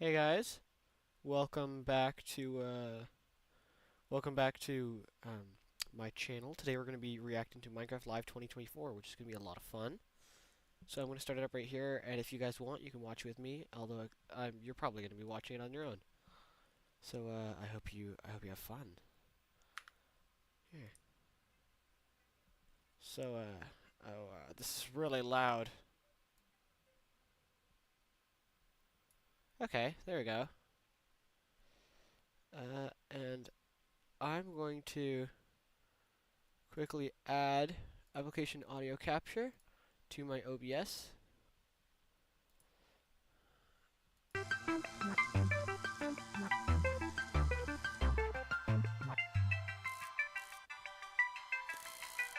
Hey guys, welcome back to my channel. Today we're going to be reacting to Minecraft Live 2024, which is going to be a lot of fun. So I'm going to start it up right here, and if you guys want, you can watch with me. Although you're probably going to be watching it on your own. So I hope you have fun. Here. So this is really loud. Okay, there we go. And I'm going to quickly add application audio capture to my OBS.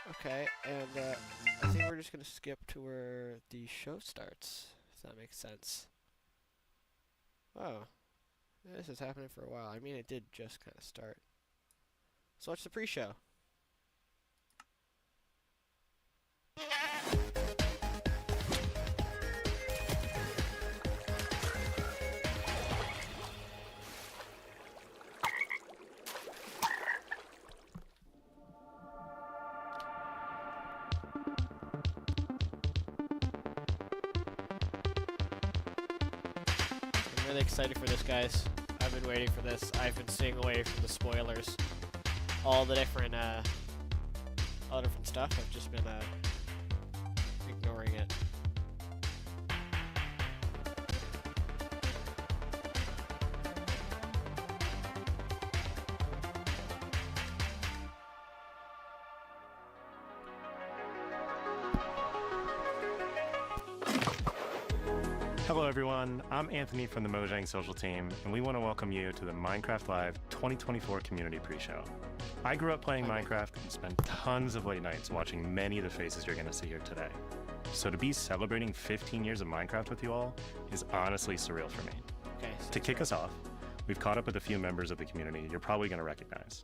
Okay, and I think we're just gonna skip to where the show starts, if that makes sense. Oh, this is happening for a while. I mean, it did just kind of start. Let's watch the pre-show. I'm really excited for this, guys. I've been waiting for this. I've been staying away from the spoilers. All the different stuff. I've just been ignoring it. Hello everyone, I'm Anthony from the Mojang Social Team, and we want to welcome you to the Minecraft Live 2024 Community Pre-Show. I grew up playing Minecraft and spent tons of late nights watching many of the faces you're going to see here today. So to be celebrating 15 years of Minecraft with you all is honestly surreal for me. Okay. To kick us off, we've caught up with a few members of the community you're probably going to recognize.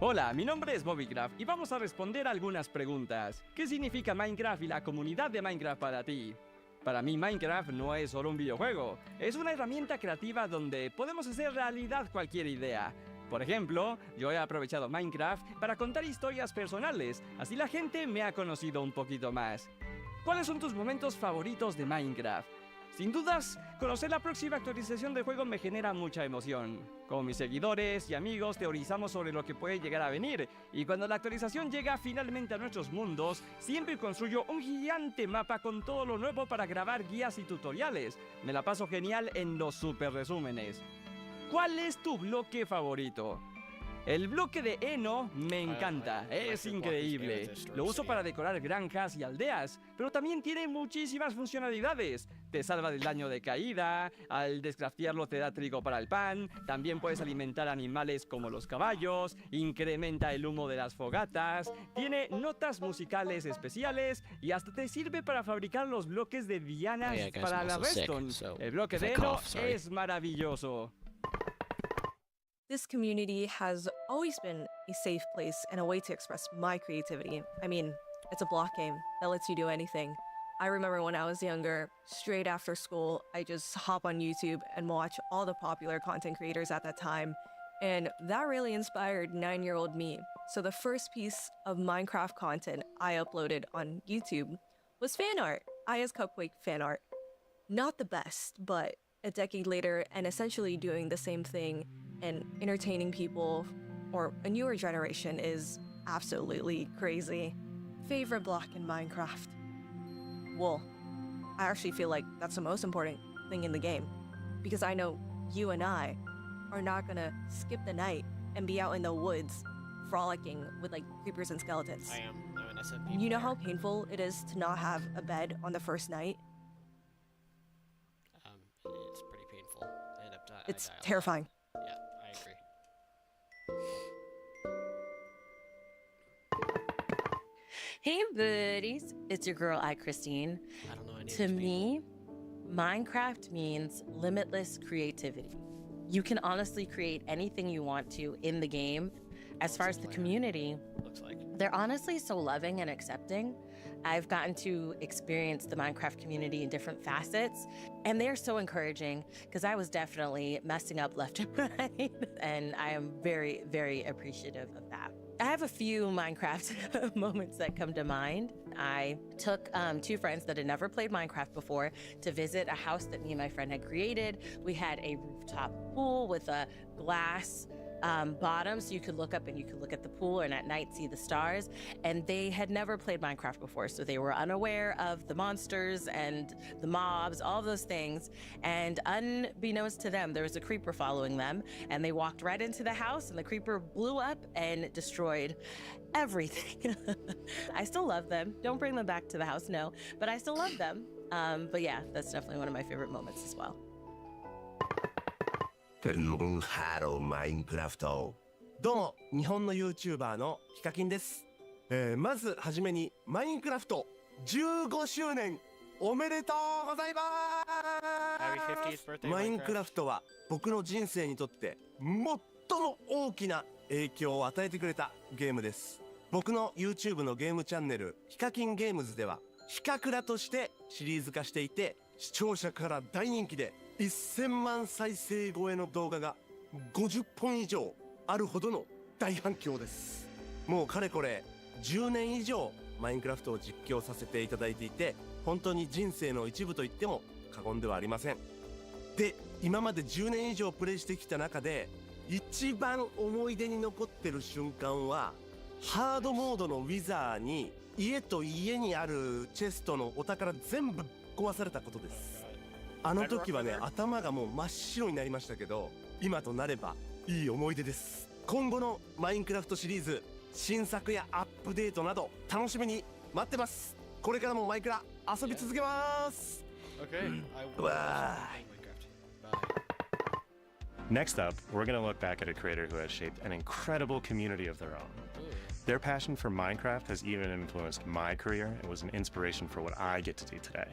Hola, mi nombre es Mobygraph y vamos a responder algunas preguntas. ¿Qué significa Minecraft y la comunidad de Minecraft para ti? Para mí Minecraft no es solo un videojuego, es una herramienta creativa donde podemos hacer realidad cualquier idea. Por ejemplo, yo he aprovechado Minecraft para contar historias personales, así la gente me ha conocido un poquito más. ¿Cuáles son tus momentos favoritos de Minecraft? Sin dudas, conocer la próxima actualización del juego me genera mucha emoción. Con mis seguidores y amigos teorizamos sobre lo que puede llegar a venir, y cuando la actualización llega finalmente a nuestros mundos, siempre construyo un gigante mapa con todo lo nuevo para grabar guías y tutoriales. Me la paso genial en los super resúmenes. ¿Cuál es tu bloque favorito? El bloque de heno me encanta, es increíble. Lo uso para decorar granjas y aldeas, pero también tiene muchísimas funcionalidades. Te salva del daño de caída, al descraftearlo te da trigo para el pan, también puedes alimentar animales como los caballos, incrementa el humo de las fogatas, tiene notas musicales especiales y hasta te sirve para fabricar los bloques de dianas para la redstone. El bloque de heno es maravilloso. This community has always been a safe place and a way to express my creativity. I mean, it's a block game that lets you do anything. I remember when I was younger, straight after school, I just hop on YouTube and watch all the popular content creators at that time. And that really inspired 9-year-old me. So the first piece of Minecraft content I uploaded on YouTube was fan art, Aya's Cupquake fan art. Not the best, but a decade later and essentially doing the same thing and entertaining people or a newer generation is absolutely crazy. Favorite block in Minecraft? Wool. I actually feel like that's the most important thing in the game because I know you and I are not gonna skip the night and be out in the woods frolicking with like creepers and skeletons. I'm an SMP You know player. how painful it is to not have a bed on the first night? It's pretty painful. I end up I It's die a lot. terrifying. Yeah, I agree. Hey buddies, it's your girl iChristine. I don't know any of To these people. me, Minecraft means limitless creativity. You can honestly create anything you want to in the game. As far as the community, Looks like. they're honestly so loving and accepting. I've gotten to experience the Minecraft community in different facets, and they're so encouraging because I was definitely messing up left and right, and I am very, very appreciative of that. I have a few Minecraft moments that come to mind. I took two friends that had never played Minecraft before to visit a house that me and my friend had created. We had a rooftop pool with a glass bottom, so you could look up and you could look at the pool and at night see the stars. And they had never played Minecraft before, so they were unaware of the monsters and the mobs, all those things. And unbeknownst to them, there was a creeper following them, and they walked right into the house, and the creeper blew up and destroyed everything. I still love them. Don't bring them back to the house, no, but I still love them. But yeah, that's definitely one of my favorite moments as well. ハローマインクラフト。どうも、日本の YouTuber のヒカキンです。まずはじめに、マインクラフト15周年おめでとうございま Happy す 50th birthday, マインクラフトは僕の人生にとって最も大きな影響を与えてくれたゲームです。僕の YouTube のゲームチャンネル、ヒカキンゲームズでは、ヒカクラとしてシリーズ化していて、視聴者から大人気で、1000万再生超えの動画が50本以上あるほどの大反響です。もうかれこれ10年以上マインクラフトを実況させていただいていて、本当に人生の一部と言っても過言ではありません。で、今まで10年以上プレイしてきた中で一番思い出に残ってる瞬間は、ハードモードのウィザーに家と家にあるチェストのお宝全部壊されたことです。あの時はね、頭がもう真っ白になりましたけど、今となればいい思い出です。今後のマインクラフトシリーズ、新作やアップデートなど楽しみに待ってます。これからもマイクラ遊び続けます。 Okay, I will Bye. Minecraft. Bye. Next up, we're going to look back at a creator who has shaped an incredible community of their own. Their passion for Minecraft has even influenced my career and was an inspiration for what I get to do today.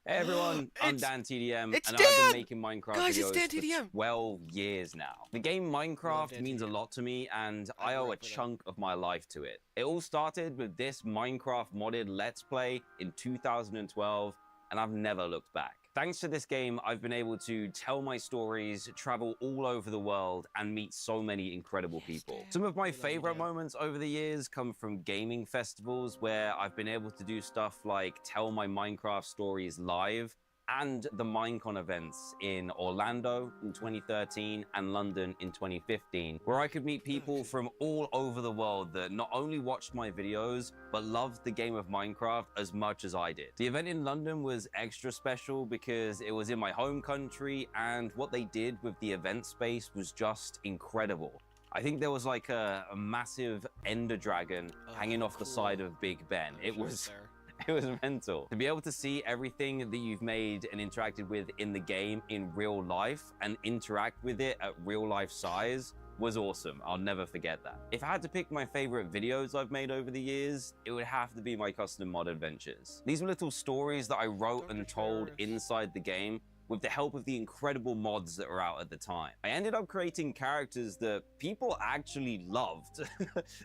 Hey everyone, I'm It's- Dan TDM, it's and Dan! I've been making Minecraft Guys, it's videos Dan for TDM. 12 years now. The game Love Minecraft Dan means a TDM. lot to me, and I I owe grew a up with it. chunk of my life to it. It all started with this Minecraft modded Let's Play in 2012, and I've never looked back. Thanks to this game, I've been able to tell my stories, travel all over the world, and meet so many incredible people. Dan. Some of my We love you, favorite Dan. moments over the years come from gaming festivals where I've been able to do stuff like tell my Minecraft stories live, and the Minecon events in Orlando in 2013 and London in 2015, where I could meet people from all over the world that not only watched my videos, but loved the game of Minecraft as much as I did. The event in London was extra special because it was in my home country, and what they did with the event space was just incredible. I think there was like a massive ender dragon Oh, hanging off the cool. side of Big Ben. I It wish was there. it was mental. To be able to see everything that you've made and interacted with in the game in real life and interact with it at real life size was awesome. I'll never forget that. If I had to pick my favorite videos I've made over the years, it would have to be my custom mod adventures. These were little stories that I wrote Dr. and told Terrorist. inside the game with the help of the incredible mods that were out at the time. I ended up creating characters that people actually loved.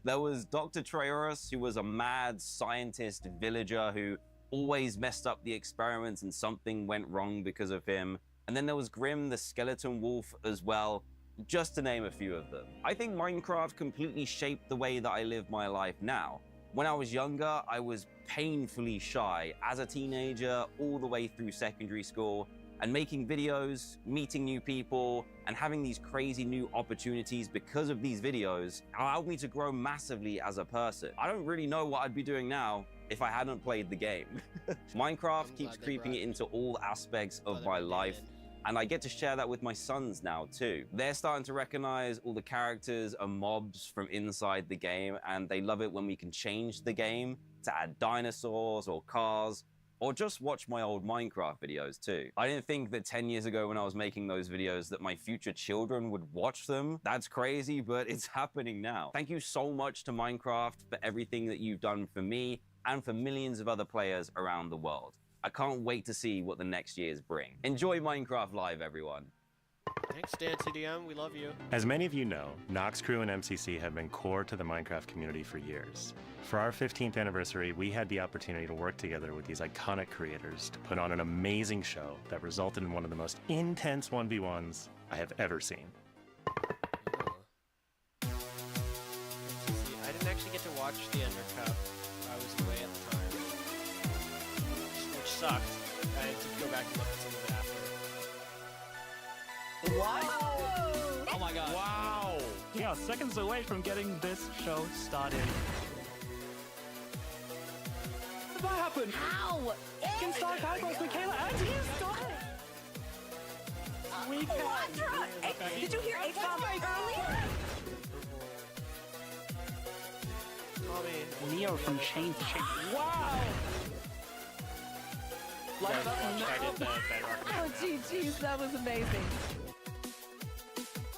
There was Dr. Trayaurus, who was a mad scientist villager who always messed up the experiments and something went wrong because of him. And then there was Grim the skeleton wolf as well, just to name a few of them. I think Minecraft completely shaped the way that I live my life now. When I was younger, I was painfully shy as a teenager all the way through secondary school. And making videos, meeting new people, and having these crazy new opportunities because of these videos allowed me to grow massively as a person. I don't really know what I'd be doing now if I hadn't played the game. Minecraft I'm keeps glad they creeping brought it into all aspects Glad of they my brought life, Dan and I get to share that with my sons now too. They're starting to recognize all the characters and mobs from inside the game, and they love it when we can change the game to add dinosaurs or cars, or just watch my old Minecraft videos too. I didn't think that 10 years ago when I was making those videos that my future children would watch them. That's crazy, but it's happening now. Thank you so much to Minecraft for everything that you've done for me and for millions of other players around the world. I can't wait to see what the next years bring. Enjoy Minecraft Live, everyone. Thanks, Dan CDM. We love you. As many of you know, Nox Crew and MCC have been core to the Minecraft community for years. For our 15th anniversary, we had the opportunity to work together with these iconic creators to put on an amazing show that resulted in one of the most intense 1v1s I have ever seen. MCC. I didn't actually get to watch the Ender Cup. I was away at the time, which sucked. I had to go back and look at some of it after. Oh my god. Wow! Yeah, seconds away from getting this show started. What happened? Ow! Can start eyeballs, Michaela, and he started! We can. Did you hear A-Bomb earlier? Tommy. Neo from Chain to Chain. Wow! Like that one. Oh, GG's, that was amazing.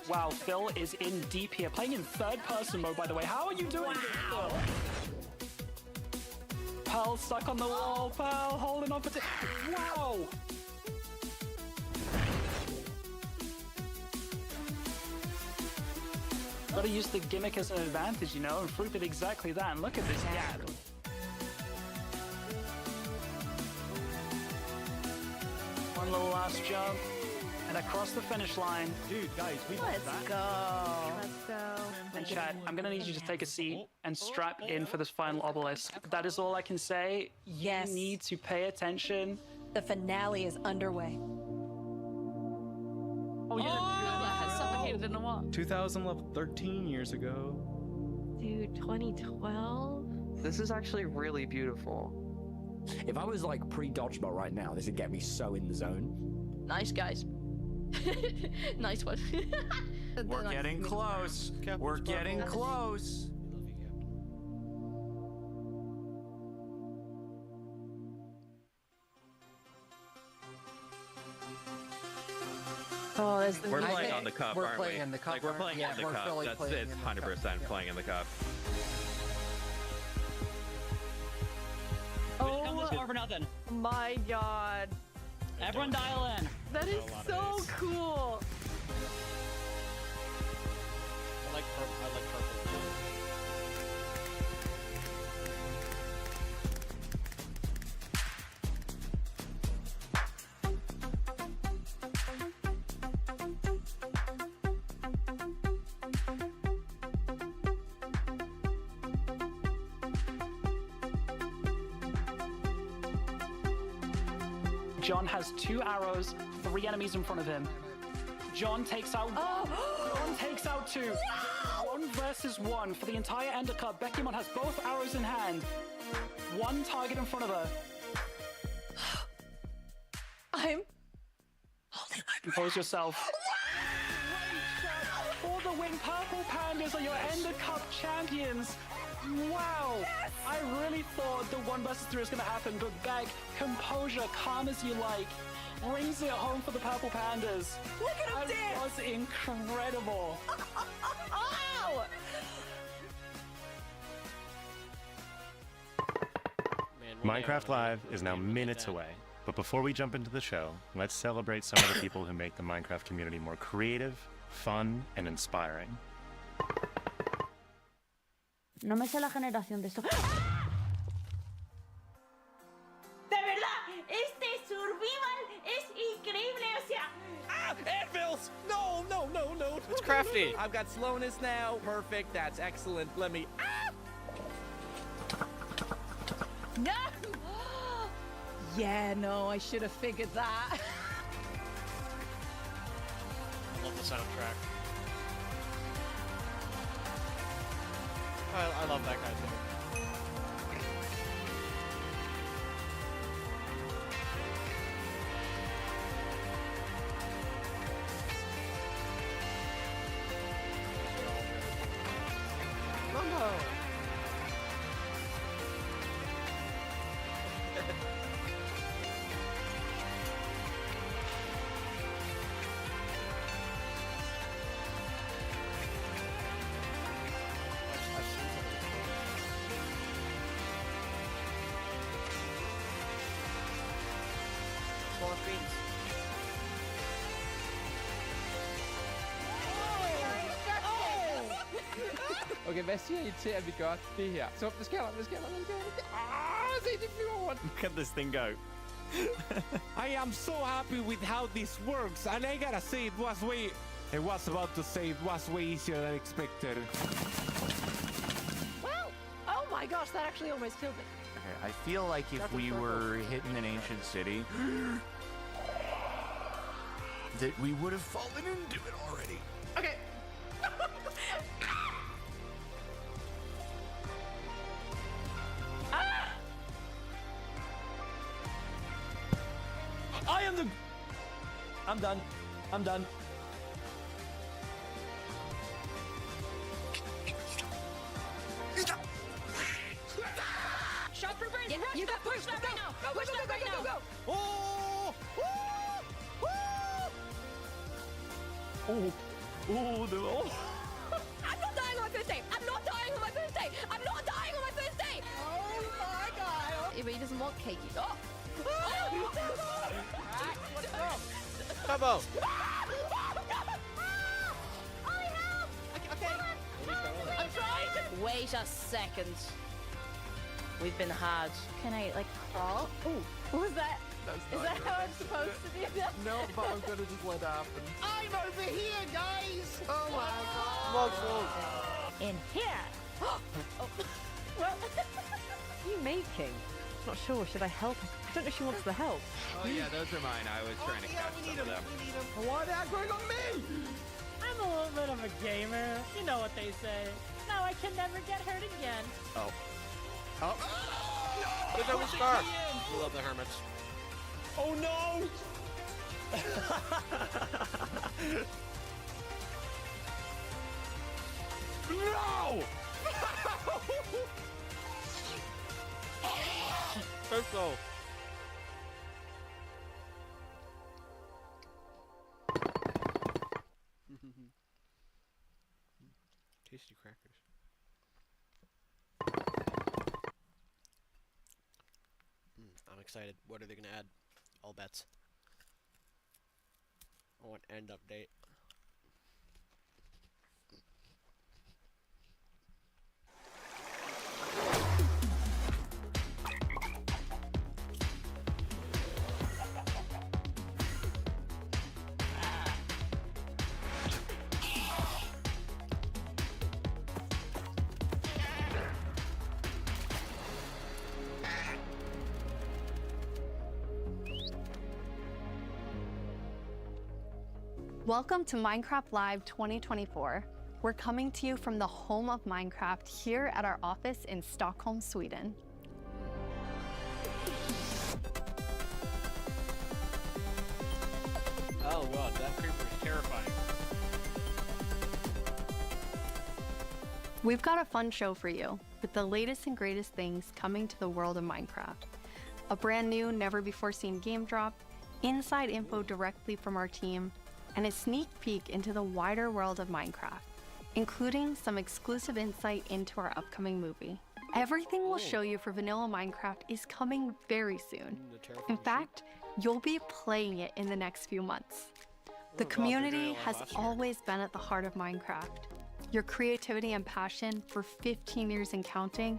Wow, Phil is in deep here, playing in third-person mode, by the way. How are you doing this, Phil? Pearl stuck on the wall. Pearl holding on for... Wow! Gotta use the gimmick as an advantage, you know, and Fruit did exactly that. And look at this gap. One little last jump, and across the finish line. Dude, guys, we Let's go. Let's go. And chat, I'm gonna need you to take a seat and strap in for this final obelisk. That is all I can say. Yes. You need to pay attention. The finale is underway. Oh, yeah. Has suffocated in the wall. 13 years ago. Dude, 2012? This is actually really beautiful. If I was like pre-dodgeball right now, this would get me so in the zone. Nice, guys. Nice one. We're getting close. Captain's We're getting Bubbles. close. We love you, Captain. Oh, there's the We're music. playing on the cup, We're aren't playing we? in the cup, Like we're playing yeah, in the we're cup. really That's playing it's in the 100% playing in the cup. Oh, over nothing. My god. Everyone dial in. That is so cool. I like purple. I like purple. John has 2 arrows, 3 enemies in front of him. John takes out John takes out 2. 1 versus 1 for the entire Ender Cup. Beckymon has both arrows in hand. 1 target in front of her. I'm Compose yourself. For the win, Purple Pandas are your Ender Cup champions. Wow! Yes! I really thought the 1 versus 3 was going to happen, but Beck, composure, calm as you like, brings it home for the Purple Pandas. Look at him dance! That was incredible. Ow! Man, Minecraft Live is now minutes away. But before we jump into the show, let's celebrate some of the people who make the Minecraft community more creative, fun, and inspiring. No me sé la generación de esto. De verdad, este survival es increíble, o sea. Ah, anvils! No, no, no, no. It's crafty. I've got slowness now. Perfect. That's excellent. Let me. Ah! No! Yeah, no, I should have figured that. I love the soundtrack. I love that guy too. Rumbo! Smaller screens. Okay, hvad siger I til, at vi gør det her? Så det sker. Se, det flyver rundt. Look at this thing go. I am so happy with how this works, and I gotta say I was about to say it was way easier than expected. Well, oh my gosh, that actually almost killed me. Okay, I feel like if we were hitting an ancient city, that we would have fallen into it already. Okay. I'm done. Shot for Brent. Yeah, you got push that right now. Push that right now. Oh! I'm not dying on my first day. I'm not dying on my first day. I'm not dying on my first day. Oh my god. But he doesn't want cake. Oh. Combo! I'm trying to. Wait a second. We've been hard. Can I like crawl? Ooh, was that? Is that how I'm supposed to do that? No, but I'm gonna just let it happen. I'm over here, guys! Oh my god! Smoke. In here. Well, what are you making? Not sure. Should I help? I don't know if she wants the help. Oh yeah, those are mine. I was trying to catch some of them. Why are they going on me? I'm a little bit of a gamer. You know what they say. Now I can never get hurt again. Oh. Look at the scar. We love the hermits. Oh no! No! Let's go. Tasty crackers. I'm excited. What are they gonna add? All bets. I want end update. Welcome to Minecraft Live 2024. We're coming to you from the home of Minecraft here at our office in Stockholm, Sweden. Oh god, that creeper is terrifying. We've got a fun show for you with the latest and greatest things coming to the world of Minecraft. A brand new, never before seen game drop, inside info directly from our team, and a sneak peek into the wider world of Minecraft, including some exclusive insight into our upcoming movie. Everything we'll show you for vanilla Minecraft is coming very soon. In fact, you'll be playing it in the next few months. The community has always been at the heart of Minecraft. Your creativity and passion for 15 years and counting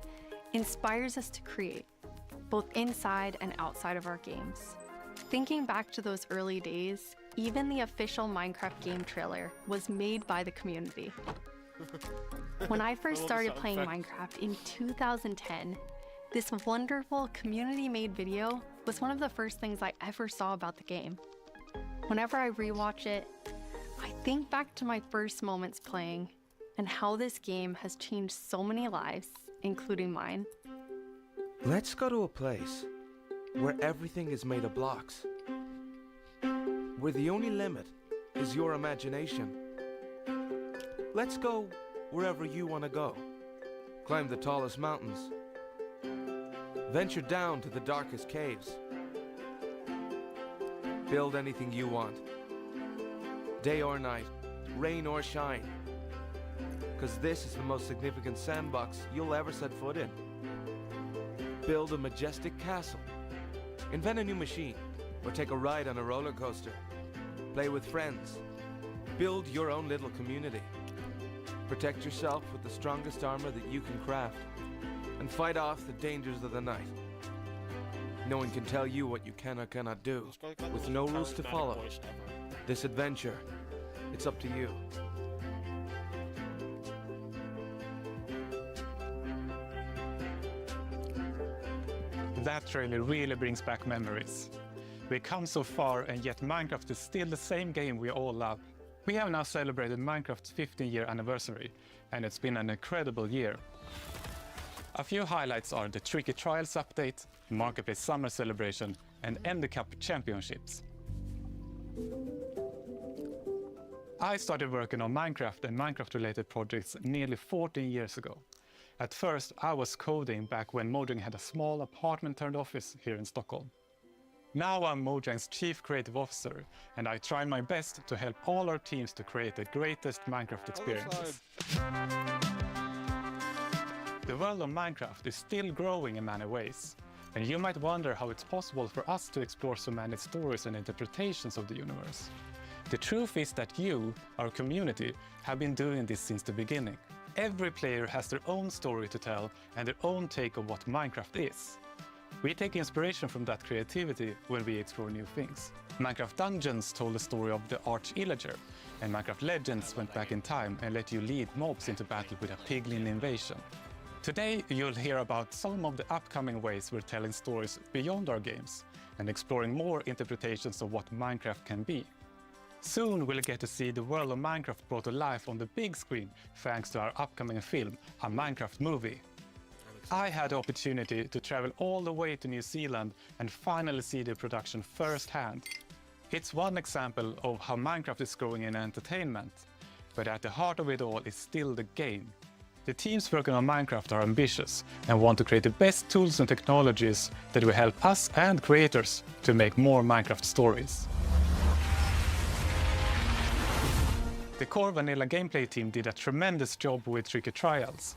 inspires us to create, both inside and outside of our games. Thinking back to those early days, even the official Minecraft game trailer was made by the community. When I first started playing Minecraft in 2010, this wonderful community-made video was one of the first things I ever saw about the game. Whenever I rewatch it, I think back to my first moments playing and how this game has changed so many lives, including mine. Let's go to a place where everything is made of blocks, where the only limit is your imagination. Let's go wherever you want to go. Climb the tallest mountains. Venture down to the darkest caves. Build anything you want. Day or night, rain or shine. Because this is the most significant sandbox you'll ever set foot in. Build a majestic castle. Invent a new machine, or take a ride on a roller coaster. Play with friends. Build your own little community. Protect yourself with the strongest armor that you can craft, and fight off the dangers of the night. No one can tell you what you can or cannot do, with no rules to follow. This adventure, it's up to you. That trailer really brings back memories. We've come so far, and yet Minecraft is still the same game we all love. We have now celebrated Minecraft's 15-year anniversary, and it's been an incredible year. A few highlights are the Tricky Trials update, Marketplace Summer Celebration, and Ender Cup Championships. I started working on Minecraft and Minecraft-related projects nearly 14 years ago. At first, I was coding back when Mojang had a small apartment-turned office here in Stockholm. Now I'm Mojang's Chief Creative Officer, and I try my best to help all our teams to create the greatest Minecraft experiences. The world of Minecraft is still growing in many ways, and you might wonder how it's possible for us to explore so many stories and interpretations of the universe. The truth is that you, our community, have been doing this since the beginning. Every player has their own story to tell and their own take on what Minecraft is. We take inspiration from that creativity when we explore new things. Minecraft Dungeons told the story of the Arch-Illager, and Minecraft Legends went back in time and let you lead mobs into battle with a piglin invasion. Today you'll hear about some of the upcoming ways we're telling stories beyond our games and exploring more interpretations of what Minecraft can be. Soon we'll get to see the world of Minecraft brought to life on the big screen thanks to our upcoming film, a Minecraft movie. I had the opportunity to travel all the way to New Zealand and finally see the production firsthand. It's one example of how Minecraft is growing in entertainment, but at the heart of it all is still the game. The teams working on Minecraft are ambitious and want to create the best tools and technologies that will help us and creators to make more Minecraft stories. The core vanilla gameplay team did a tremendous job with Tricky Trials.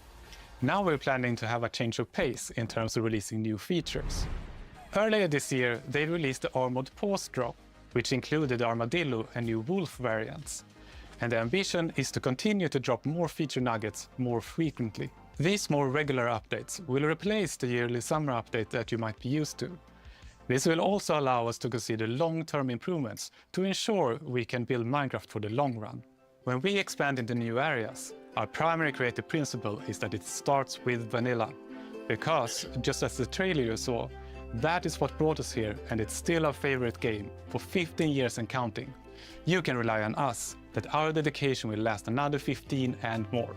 Now we're planning to have a change of pace in terms of releasing new features. Earlier this year, they released the Armored Paws drop, which included Armadillo and new Wolf variants. And the ambition is to continue to drop more feature nuggets more frequently. These more regular updates will replace the yearly summer update that you might be used to. This will also allow us to consider long-term improvements to ensure we can build Minecraft for the long run. When we expand into new areas, our primary creative principle is that it starts with vanilla. Because, just as the trailer you saw, that is what brought us here, and it's still our favorite game, for 15 years and counting. You can rely on us, that our dedication will last another 15 and more.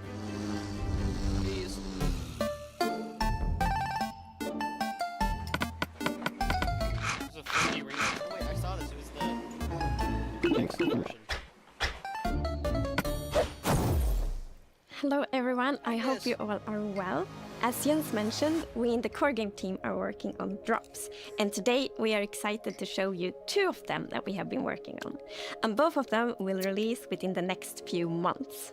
Hello everyone, I hope you all are well. As Jens mentioned, we in the core game team are working on drops, and today we are excited to show you 2 of them that we have been working on, and both of them will release within the next few months.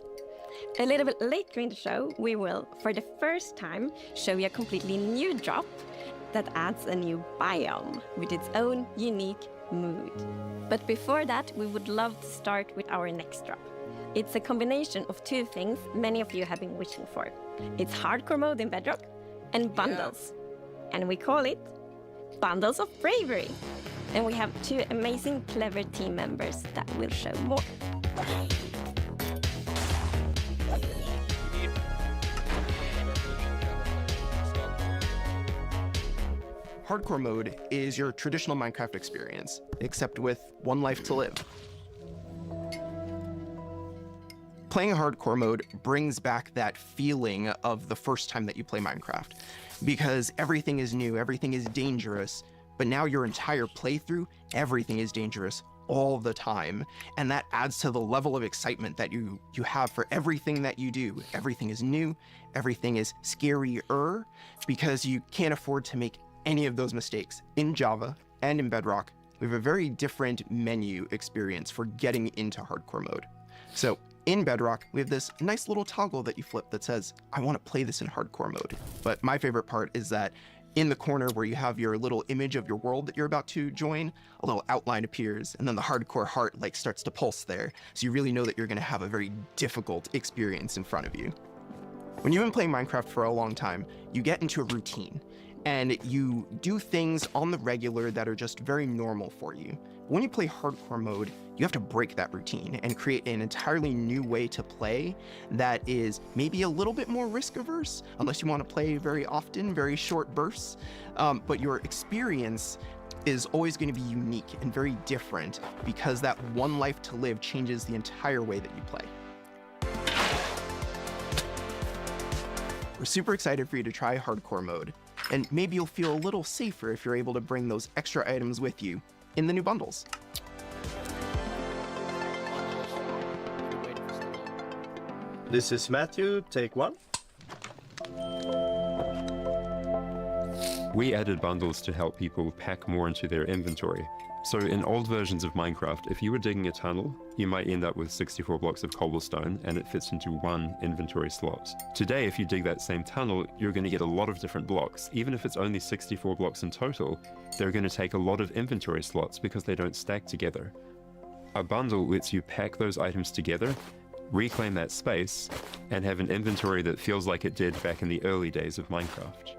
A little bit later in the show, we will, for the first time, show you a completely new drop that adds a new biome with its own unique mood. But before that, we would love to start with our next drop. It's a combination of 2 things many of you have been wishing for. It's hardcore mode in Bedrock and bundles. And we call it Bundles of Bravery. And we have 2 amazing, clever team members that will show more. Hardcore mode is your traditional Minecraft experience, except with 1 life to live. Playing hardcore mode brings back that feeling of the first time that you play Minecraft, because everything is new, everything is dangerous, but now your entire playthrough, everything is dangerous all the time, and that adds to the level of excitement that you have for everything that you do. Everything is new, everything is scarier, because you can't afford to make any of those mistakes. In Java and in Bedrock, we have a very different menu experience for getting into hardcore mode. So in Bedrock, we have this nice little toggle that you flip that says, I want to play this in hardcore mode. But my favorite part is that in the corner where you have your little image of your world that you're about to join, a little outline appears, and then the hardcore heart like starts to pulse there. So you really know that you're going to have a very difficult experience in front of you. When you've been playing Minecraft for a long time, you get into a routine, and you do things on the regular that are just very normal for you. When you play hardcore mode, you have to break that routine and create an entirely new way to play that is maybe a little bit more risk averse, unless you want to play very often, very short bursts. But your experience is always going to be unique and very different because that one life to live changes the entire way that you play. We're super excited for you to try hardcore mode, and maybe you'll feel a little safer if you're able to bring those extra items with you in the new bundles. This is Matthew, take one. We added bundles to help people pack more into their inventory. So in old versions of Minecraft, if you were digging a tunnel, you might end up with 64 blocks of cobblestone and it fits into one inventory slot. Today, if you dig that same tunnel, you're going to get a lot of different blocks. Even if it's only 64 blocks in total, they're going to take a lot of inventory slots because they don't stack together. A bundle lets you pack those items together, reclaim that space, and have an inventory that feels like it did back in the early days of Minecraft.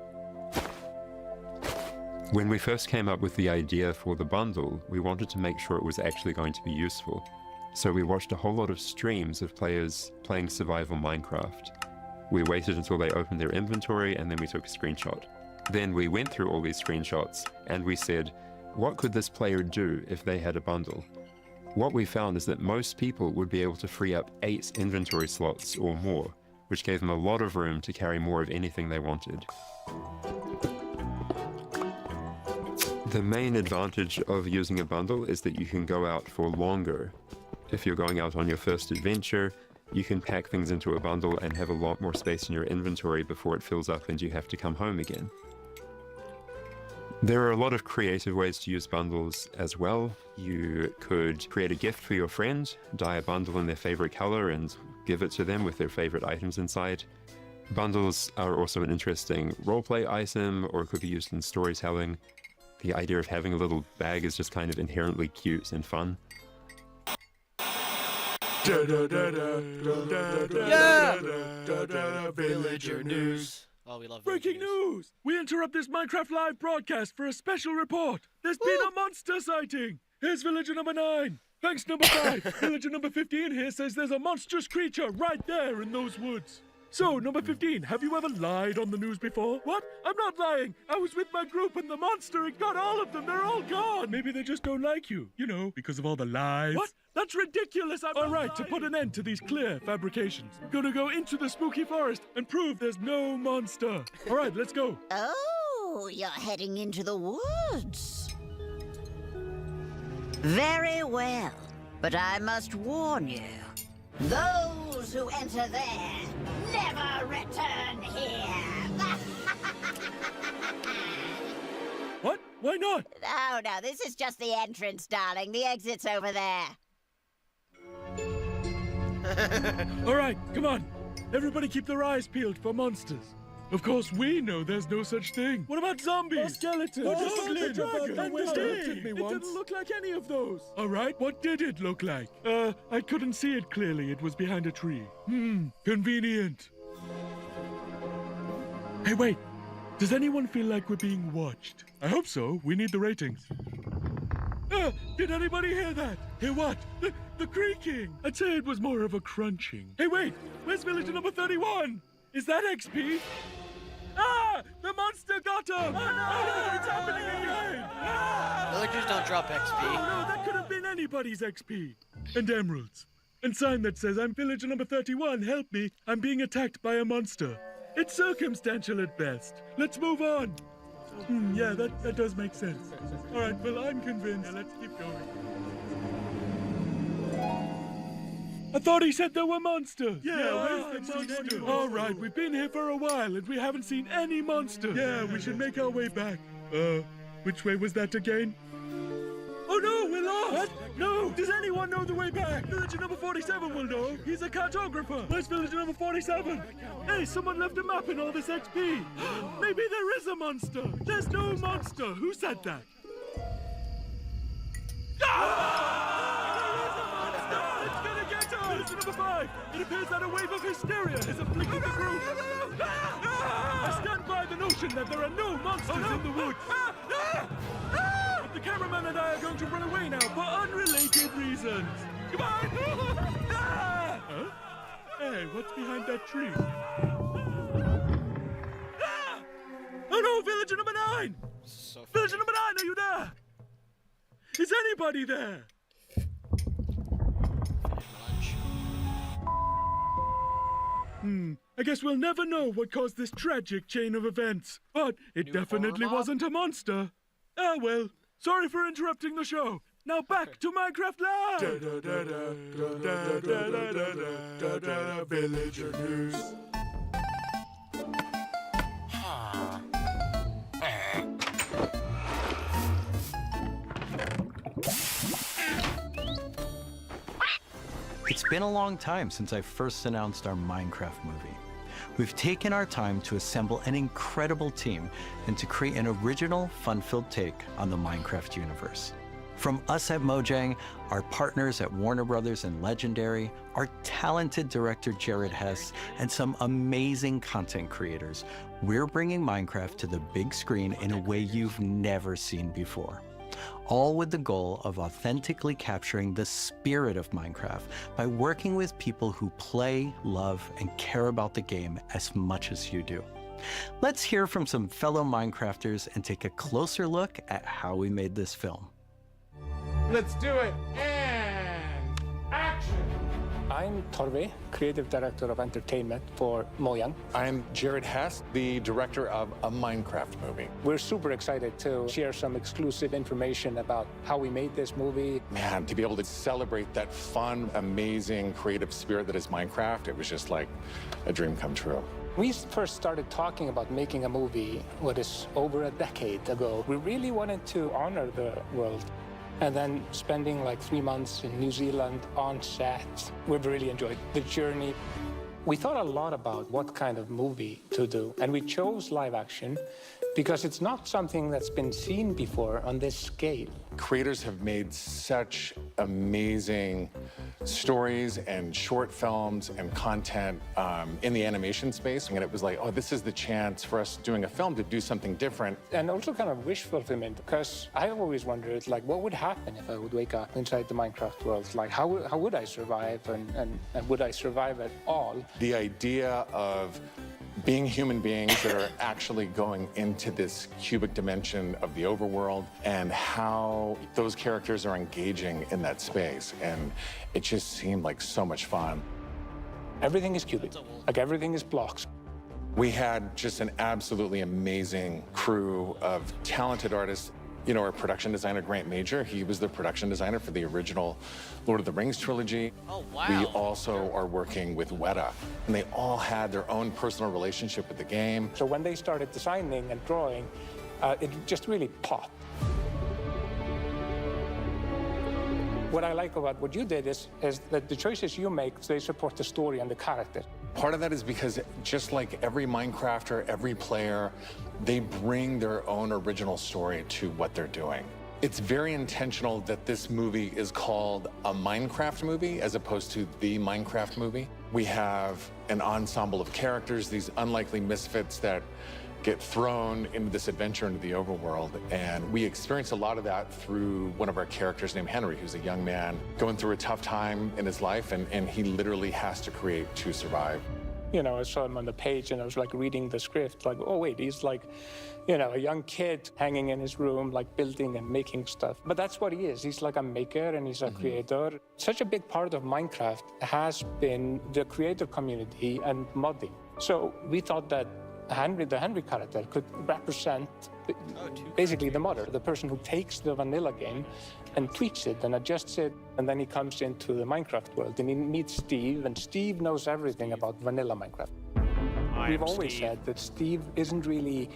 When we first came up with the idea for the bundle, we wanted to make sure it was actually going to be useful. So we watched a whole lot of streams of players playing survival Minecraft. We waited until they opened their inventory and then we took a screenshot. Then we went through all these screenshots and we said, what could this player do if they had a bundle? What we found is that most people would be able to free up 8 inventory slots or more, which gave them a lot of room to carry more of anything they wanted. The main advantage of using a bundle is that you can go out for longer. If you're going out on your first adventure, you can pack things into a bundle and have a lot more space in your inventory before it fills up and you have to come home again. There are a lot of creative ways to use bundles as well. You could create a gift for your friend, dye a bundle in their favorite color and give it to them with their favorite items inside. Bundles are also an interesting roleplay item or could be used in storytelling. The idea of having a little bag is just kind of inherently cute and fun. Yeah! Villager news. Oh, we love Breaking news! We interrupt this Minecraft Live broadcast for a special report. There's been a monster sighting. Here's villager number 9. Thanks, number 5. Villager number 15 here says there's a monstrous creature right there in those woods. So, number 15, have you ever lied on the news before? What? I'm not lying. I was with my group and the monster, it got all of them. They're all gone. Maybe they just don't like you. You know, because of all the lies. What? That's ridiculous. All right, to put an end to these clear fabrications, I'm gonna go into the spooky forest and prove there's no monster. All right, let's go. Oh, you're heading into the woods. Very well, but I must warn you. Those who enter there never return here. What? Why not? Oh, no, this is just the entrance, darling. The exit's over there. All right, come on. Everybody keep their eyes peeled for monsters. Of course, we know there's no such thing. What about zombies? Or skeletons? Or goblins? It didn't look like any of those. All right, what did it look like? I couldn't see it clearly. It was behind a tree. Convenient. Hey, wait. Does anyone feel like we're being watched? I hope so. We need the ratings. Did anybody hear that? Hear what? The creaking. I'd say it was more of a crunching. Hey, wait. Where's villager number 31? Is that XP? Ah! The monster got him! Oh, no, it's happening again! Ah! Villagers don't drop XP. Oh, no, that could have been anybody's XP. And emeralds. And sign that says, I'm villager number 31, help me. I'm being attacked by a monster. It's circumstantial at best. Let's move on. Yeah, that does make sense. All right, well, I'm convinced. Yeah, let's keep going. I thought he said there were monsters. Yeah, where's the monster? All right, we've been here for a while and we haven't seen any monsters. Yeah, we should make our way back. Which way was that again? Oh no, we're lost! No! Does anyone know the way back? Villager number 47 will know. He's a cartographer. Where's villager number 47? Hey, someone left a map in all this XP. Maybe there is a monster. There's no monster. Who said that? It's gonna get us! Villager number 5! It appears that a wave of hysteria has afflicted the group. I stand by the notion that there are no monsters in the woods. But the cameraman and I are going to run away now for unrelated reasons. Goodbye! Huh? Hey, what's behind that tree? Oh no, villager number 9! Villager number 9, are you there? Is anybody there? I guess we'll never know what caused this tragic chain of events. But it definitely wasn't a monster. Ah, well. Sorry for interrupting the show. Now back to Minecraft Live! Villager news. It's been a long time since I first announced our Minecraft movie. We've taken our time to assemble an incredible team and to create an original, fun-filled take on the Minecraft universe. From us at Mojang, our partners at Warner Brothers and Legendary, our talented director Jared Hess, and some amazing content creators, we're bringing Minecraft to the big screen in a way you've never seen before. All with the goal of authentically capturing the spirit of Minecraft by working with people who play, love, and care about the game as much as you do. Let's hear from some fellow Minecrafters and take a closer look at how we made this film. Let's do it, and action! I'm Torve, Creative Director of Entertainment for Mojang. I'm Jared Hess, the director of a Minecraft movie. We're super excited to share some exclusive information about how we made this movie. Man, to be able to celebrate that fun, amazing, creative spirit that is Minecraft, it was just like a dream come true. We first started talking about making a movie, what is over a decade ago. We really wanted to honor the world. And then spending like 3 months in New Zealand on set, we've really enjoyed the journey. We thought a lot about what kind of movie to do, and we chose live action because it's not something that's been seen before on this scale. Creators have made such amazing stories and short films and content in the animation space, and it was like, oh, this is the chance for us doing a film to do something different. And also kind of wish fulfillment, because I always wondered, like, what would happen if I would wake up inside the Minecraft world? Like, how would I survive, and would I survive at all? The idea of being human beings that are actually going into this cubic dimension of the overworld and how those characters are engaging in that space. And it just seemed like so much fun. Everything is cubic, like everything is blocks. We had just an absolutely amazing crew of talented artists. You know, our production designer, Grant Major, he was the production designer for the original Lord of the Rings trilogy. Oh, wow. We also are working with Weta, and they all had their own personal relationship with the game. So when they started designing and drawing, it just really popped. What I like about what you did is that the choices you make, they support the story and the character. Part of that is because just like every Minecrafter, every player, they bring their own original story to what they're doing. It's very intentional that this movie is called a Minecraft movie as opposed to the Minecraft movie. We have an ensemble of characters, these unlikely misfits that get thrown into this adventure into the overworld. And we experience a lot of that through one of our characters named Henry, who's a young man going through a tough time in his life, and he literally has to create to survive. You know, I saw him on the page and I was like reading the script, like, oh wait, he's like, you know, a young kid hanging in his room, like building and making stuff. But that's what he is. He's like a maker and he's a creator. Such a big part of Minecraft has been the creator community and modding. So we thought that Henry, the Henry character, could represent basically the modder, the person who takes the vanilla game and tweaks it and adjusts it, and then he comes into the Minecraft world and he meets Steve, and Steve knows everything about vanilla Minecraft. We've always said that Steve isn't really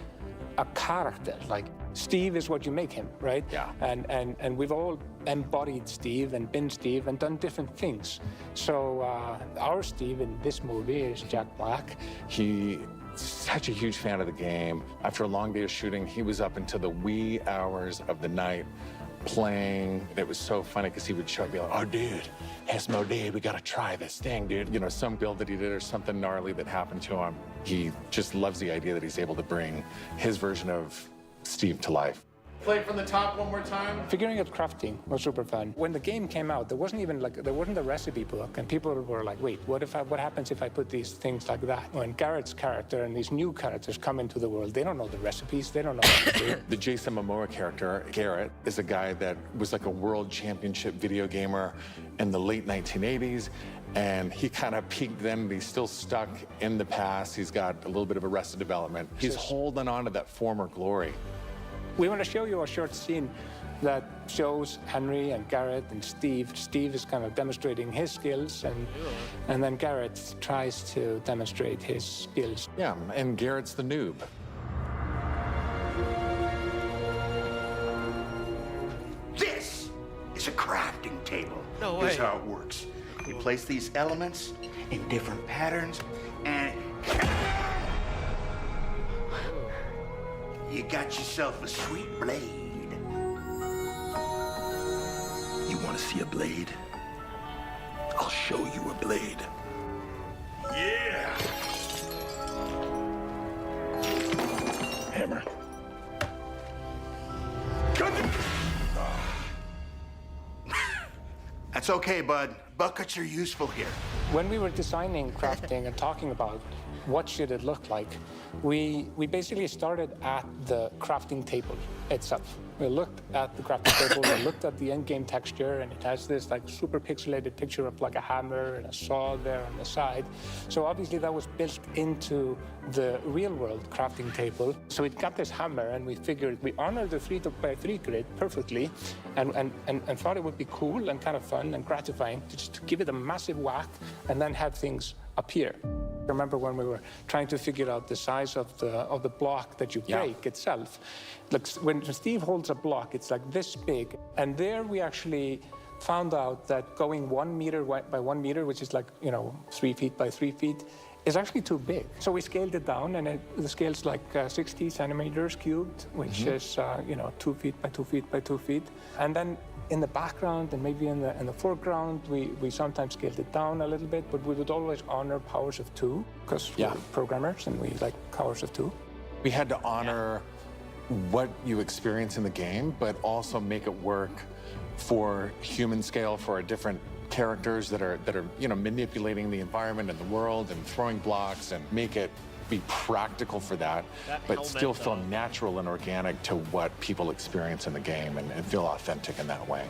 a character. Like, Steve is what you make him, right? Yeah. And we've all embodied Steve and been Steve and done different things. So our Steve in this movie is Jack Black. He's such a huge fan of the game. After a long day of shooting, he was up into the wee hours of the night playing. It was so funny because he would show up and be like, oh, dude, Asmodee, we gotta try this thing, dude. You know, some build that he did or something gnarly that happened to him. He just loves the idea that he's able to bring his version of Steve to life. Play it from the top one more time. Figuring out crafting was super fun. When the game came out, there wasn't a recipe book, and people were like, wait, what happens if I put these things like that? When Garrett's character and these new characters come into the world, they don't know the recipes, they don't know what to do. The Jason Momoa character, Garrett, is a guy that was like a world championship video gamer in the late 1980s, and he kind of peaked then, but he's still stuck in the past. He's got a little bit of Arrested Development. He's holding on to that former glory. We want to show you a short scene that shows Henry and Garrett and Steve. Steve is kind of demonstrating his skills, and then Garrett tries to demonstrate his skills. Yeah, and Garrett's the noob. This is a crafting table. No way. Here's how it works. You place these elements in different patterns, and you got yourself a sweet blade. You want to see a blade? I'll show you a blade. Yeah! Hammer. That's okay, bud. Buckets are useful here. When we were designing crafting and talking about what should it look like, we basically started at the crafting table itself. We looked at the crafting table, we looked at the end-game texture, and it has this like super pixelated picture of like a hammer and a saw there on the side. So obviously that was built into the real-world crafting table. So it got this hammer, and we figured we honored the 3x3 grid perfectly, and thought it would be cool and kind of fun and gratifying to just give it a massive whack and then have things appear. Remember when we were trying to figure out the size of the block that you break itself? Look, when Steve holds a block, it's like this big. And there we actually found out that going 1 meter by 1 meter, which is like, 3 feet by 3 feet, is actually too big. So we scaled it down, and the scale's like 60 centimeters cubed, which is 2 feet by 2 feet by 2 feet. And then in the background and maybe in the foreground, we sometimes scaled it down a little bit, but we would always honor powers of 2, because we're programmers and we like powers of 2. We had to honor what you experience in the game, but also make it work for human scale for our different characters that are manipulating the environment and the world and throwing blocks, and make it be practical for that but still feel natural and organic to what people experience in the game, and feel authentic in that way.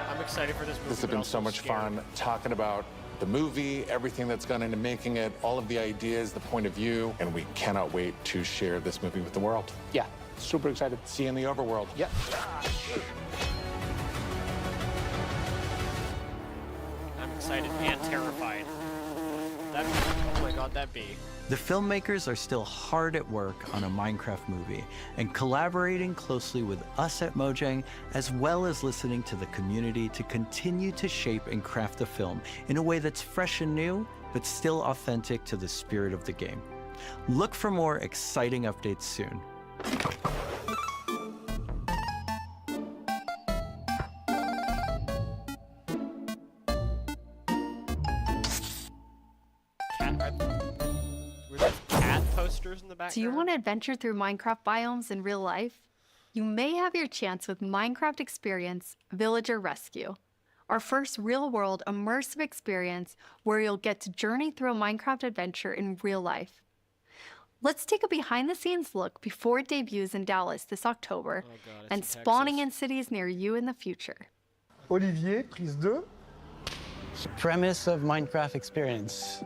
I'm excited for this movie. This has been so much fun talking about the movie, everything that's gone into making it, all of the ideas, the point of view, and we cannot wait to share this movie with the world. Yeah, super excited. See you in the overworld. Yeah. I'm excited and terrified. Oh my god, that bee. The filmmakers are still hard at work on a Minecraft movie and collaborating closely with us at Mojang, as well as listening to the community to continue to shape and craft the film in a way that's fresh and new, but still authentic to the spirit of the game. Look for more exciting updates soon. In the background. Do you want to adventure through Minecraft biomes in real life? You may have your chance with Minecraft Experience Villager Rescue, our first real-world immersive experience where you'll get to journey through a Minecraft adventure in real life. Let's take a behind-the-scenes look before it debuts in Dallas this October and spawning in cities near you in the future. Olivier, prise 2. Premise of Minecraft Experience.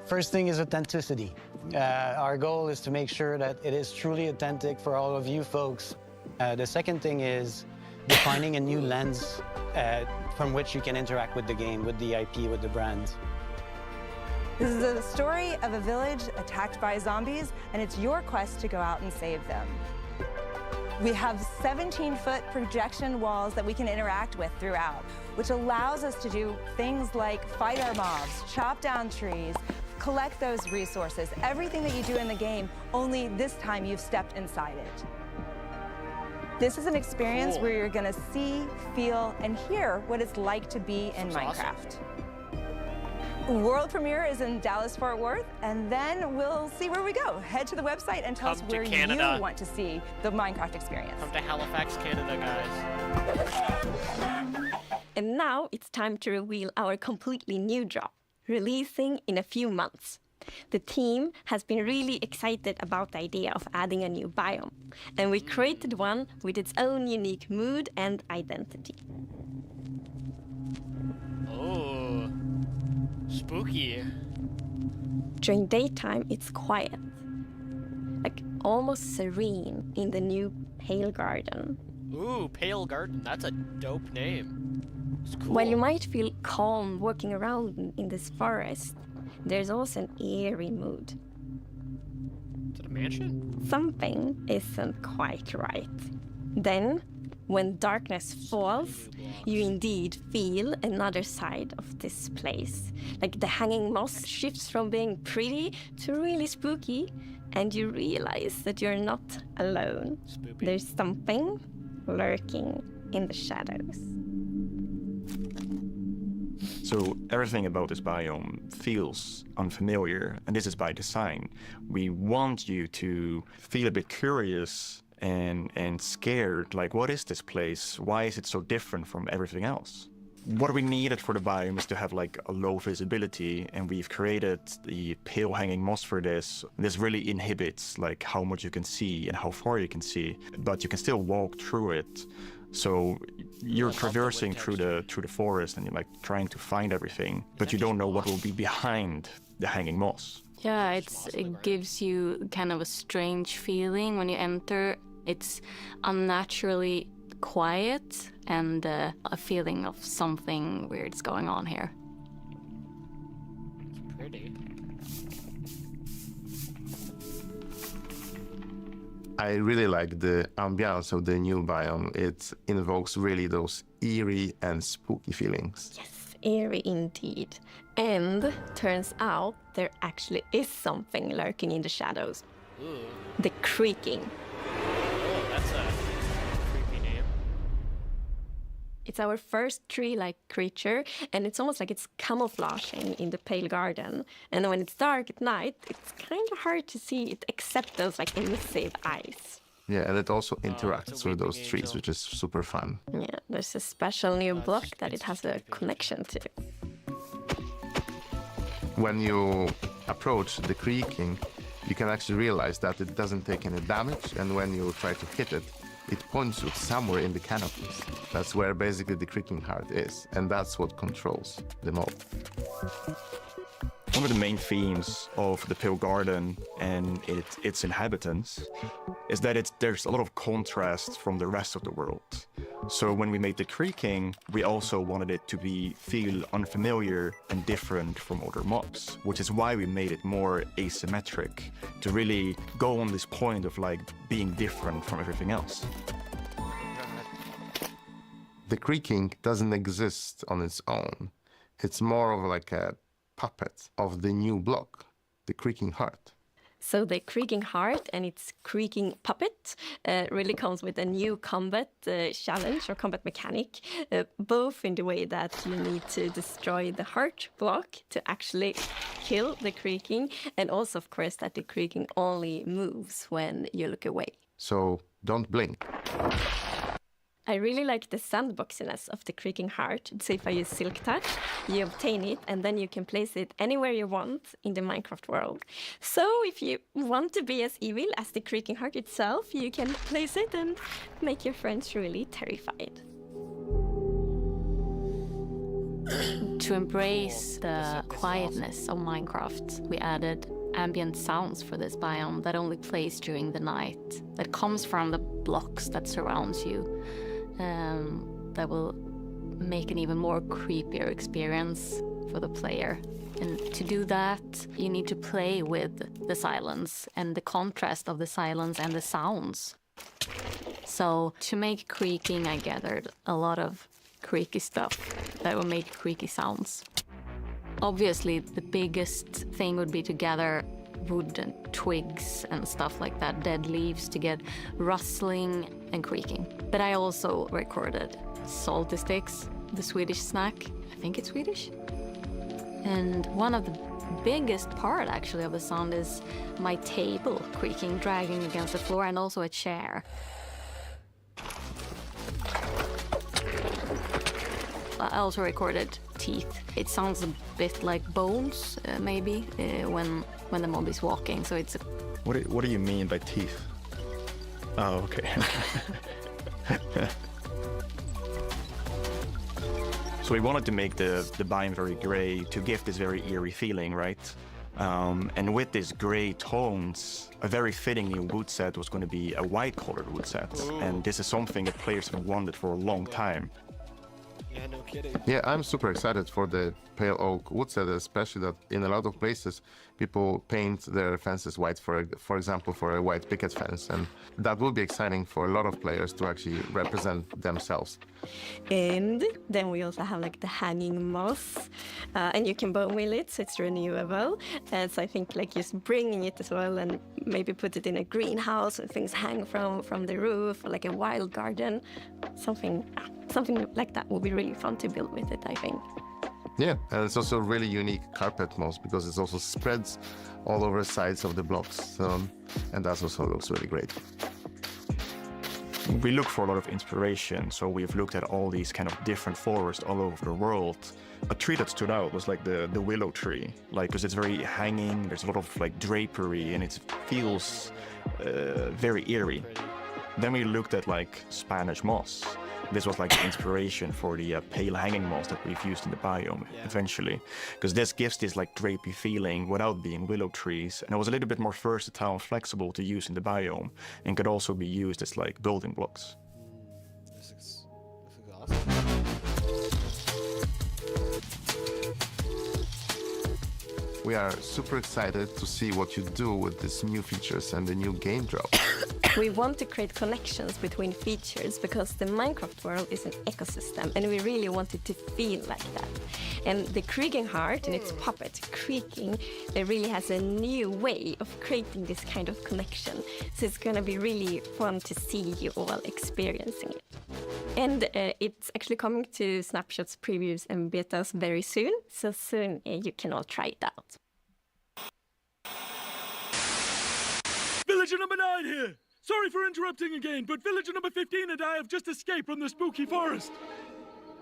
First thing is authenticity. Our goal is to make sure that it is truly authentic for all of you folks. The second thing is defining a new lens from which you can interact with the game, with the IP, with the brand. This is the story of a village attacked by zombies, and it's your quest to go out and save them. We have 17-foot projection walls that we can interact with throughout, which allows us to do things like fight our mobs, chop down trees, collect those resources, everything that you do in the game, only this time you've stepped inside it. This is an experience where you're gonna see, feel, and hear what it's like to be in Minecraft. World premiere is in Dallas-Fort Worth, and then we'll see where we go. Head to the website and tell us where you want to see the Minecraft experience. Come to Halifax, Canada, guys. And now it's time to reveal our completely new drop, releasing in a few months. The team has been really excited about the idea of adding a new biome, and we created one with its own unique mood and identity. Oh, spooky. During daytime, it's quiet, like almost serene in the new Pale Garden. Ooh, Pale Garden, that's a dope name. It's cool. While you might feel calm walking around in this forest, there's also an eerie mood. Is it a mansion? Something isn't quite right. Then, when darkness falls, you indeed feel another side of this place. Like the hanging moss shifts from being pretty to really spooky, and you realize that you're not alone. Spoopy. There's something lurking in the shadows. So everything about this biome feels unfamiliar, and this is by design. We want you to feel a bit curious and scared, like what is this place? Why is it so different from everything else? What we needed for the biome is to have like a low visibility, and we've created the pale hanging moss for this. This really inhibits like how much you can see and how far you can see, but you can still walk through it. So you're traversing through the forest and you're like trying to find everything, but you don't know what will be behind the hanging moss. Yeah, it gives you kind of a strange feeling when you enter. It's unnaturally quiet and a feeling of something weird's going on here. It's pretty. I really like the ambiance of the new biome. It invokes really those eerie and spooky feelings. Yes, eerie indeed. And turns out there actually is something lurking in the shadows. Ooh. The creaking. Oh, that's a creepy name. It's our first tree-like creature, and it's almost like it's camouflaging in the Pale Garden. And when it's dark at night, it's kind of hard to see it except those like elusive eyes. Yeah, and it also interacts with those trees, which is super fun. Yeah, there's a special new block that it has a connection to. When you approach the creaking, you can actually realize that it doesn't take any damage, and when you try to hit it, it points you somewhere in the canopies. That's where basically the creaking heart is, and that's what controls the mob. One of the main themes of the Pale Garden and its inhabitants is that there's a lot of contrast from the rest of the world. So when we made the creaking, we also wanted it to feel unfamiliar and different from other mobs, which is why we made it more asymmetric, to really go on this point of like being different from everything else. The creaking doesn't exist on its own. It's more of like a puppet of the new block, the creaking heart. So the creaking heart and its creaking puppet really comes with a new combat challenge or combat mechanic, both in the way that you need to destroy the heart block to actually kill the creaking, and also, of course, that the creaking only moves when you look away. So don't blink. I really like the sandboxiness of the creaking heart. So if I use Silk Touch, you obtain it, and then you can place it anywhere you want in the Minecraft world. So if you want to be as evil as the creaking heart itself, you can place it and make your friends really terrified. To embrace the quietness of Minecraft, we added ambient sounds for this biome that only plays during the night, that comes from the blocks that surrounds you. That will make an even more creepier experience for the player. And to do that, you need to play with the silence and the contrast of the silence and the sounds. So to make creaking, I gathered a lot of creaky stuff that would make creaky sounds. Obviously, the biggest thing would be to gather wood and twigs and stuff like that, dead leaves, to get rustling and creaking. But I also recorded salty sticks, the Swedish snack. I think it's Swedish. And one of the biggest part, actually, of the sound is my table creaking, dragging against the floor, and also a chair. I also recorded teeth. It sounds a bit like bones, maybe, when the mob is walking. So it's. What do you mean by teeth? Oh, okay. So we wanted to make the biome very gray to give this very eerie feeling, right? And with these gray tones, a very fitting new wood set was going to be a white-colored wood set. Ooh. And this is something that players have wanted for a long time. Yeah, no kidding. Yeah, I'm super excited for the pale oak wood set, especially that in a lot of places people paint their fences white, for example, for a white picket fence, and that will be exciting for a lot of players to actually represent themselves. And then we also have like the hanging moss, and you can bone wheel it, so it's renewable. So I think like just bringing it as well, and maybe put it in a greenhouse and things hang from the roof, or like a wild garden, something like that will be really fun to build with it, I think. Yeah, and it's also a really unique carpet moss because it also spreads all over the sides of the blocks, and that also looks really great. We look for a lot of inspiration, so we've looked at all these kind of different forests all over the world. A tree that stood out was like the willow tree, like because it's very hanging, there's a lot of like drapery, and it feels very eerie. Then we looked at like Spanish moss. This was like the inspiration for the pale hanging moss that we've used in the biome eventually, because this gives this like drapey feeling without being willow trees, and it was a little bit more versatile and flexible to use in the biome, and could also be used as like building blocks. This is awesome. We are super excited to see what you do with these new features and the new game drop. We want to create connections between features because the Minecraft world is an ecosystem, and we really want it to feel like that. And the Creaking Heart and its puppet, Creaking, it really has a new way of creating this kind of connection. So it's going to be really fun to see you all experiencing it. And it's actually coming to Snapshots, previews, and betas very soon. So soon you can all try it out. Villager number 9 here! Sorry for interrupting again, but villager number 15 and I have just escaped from the spooky forest.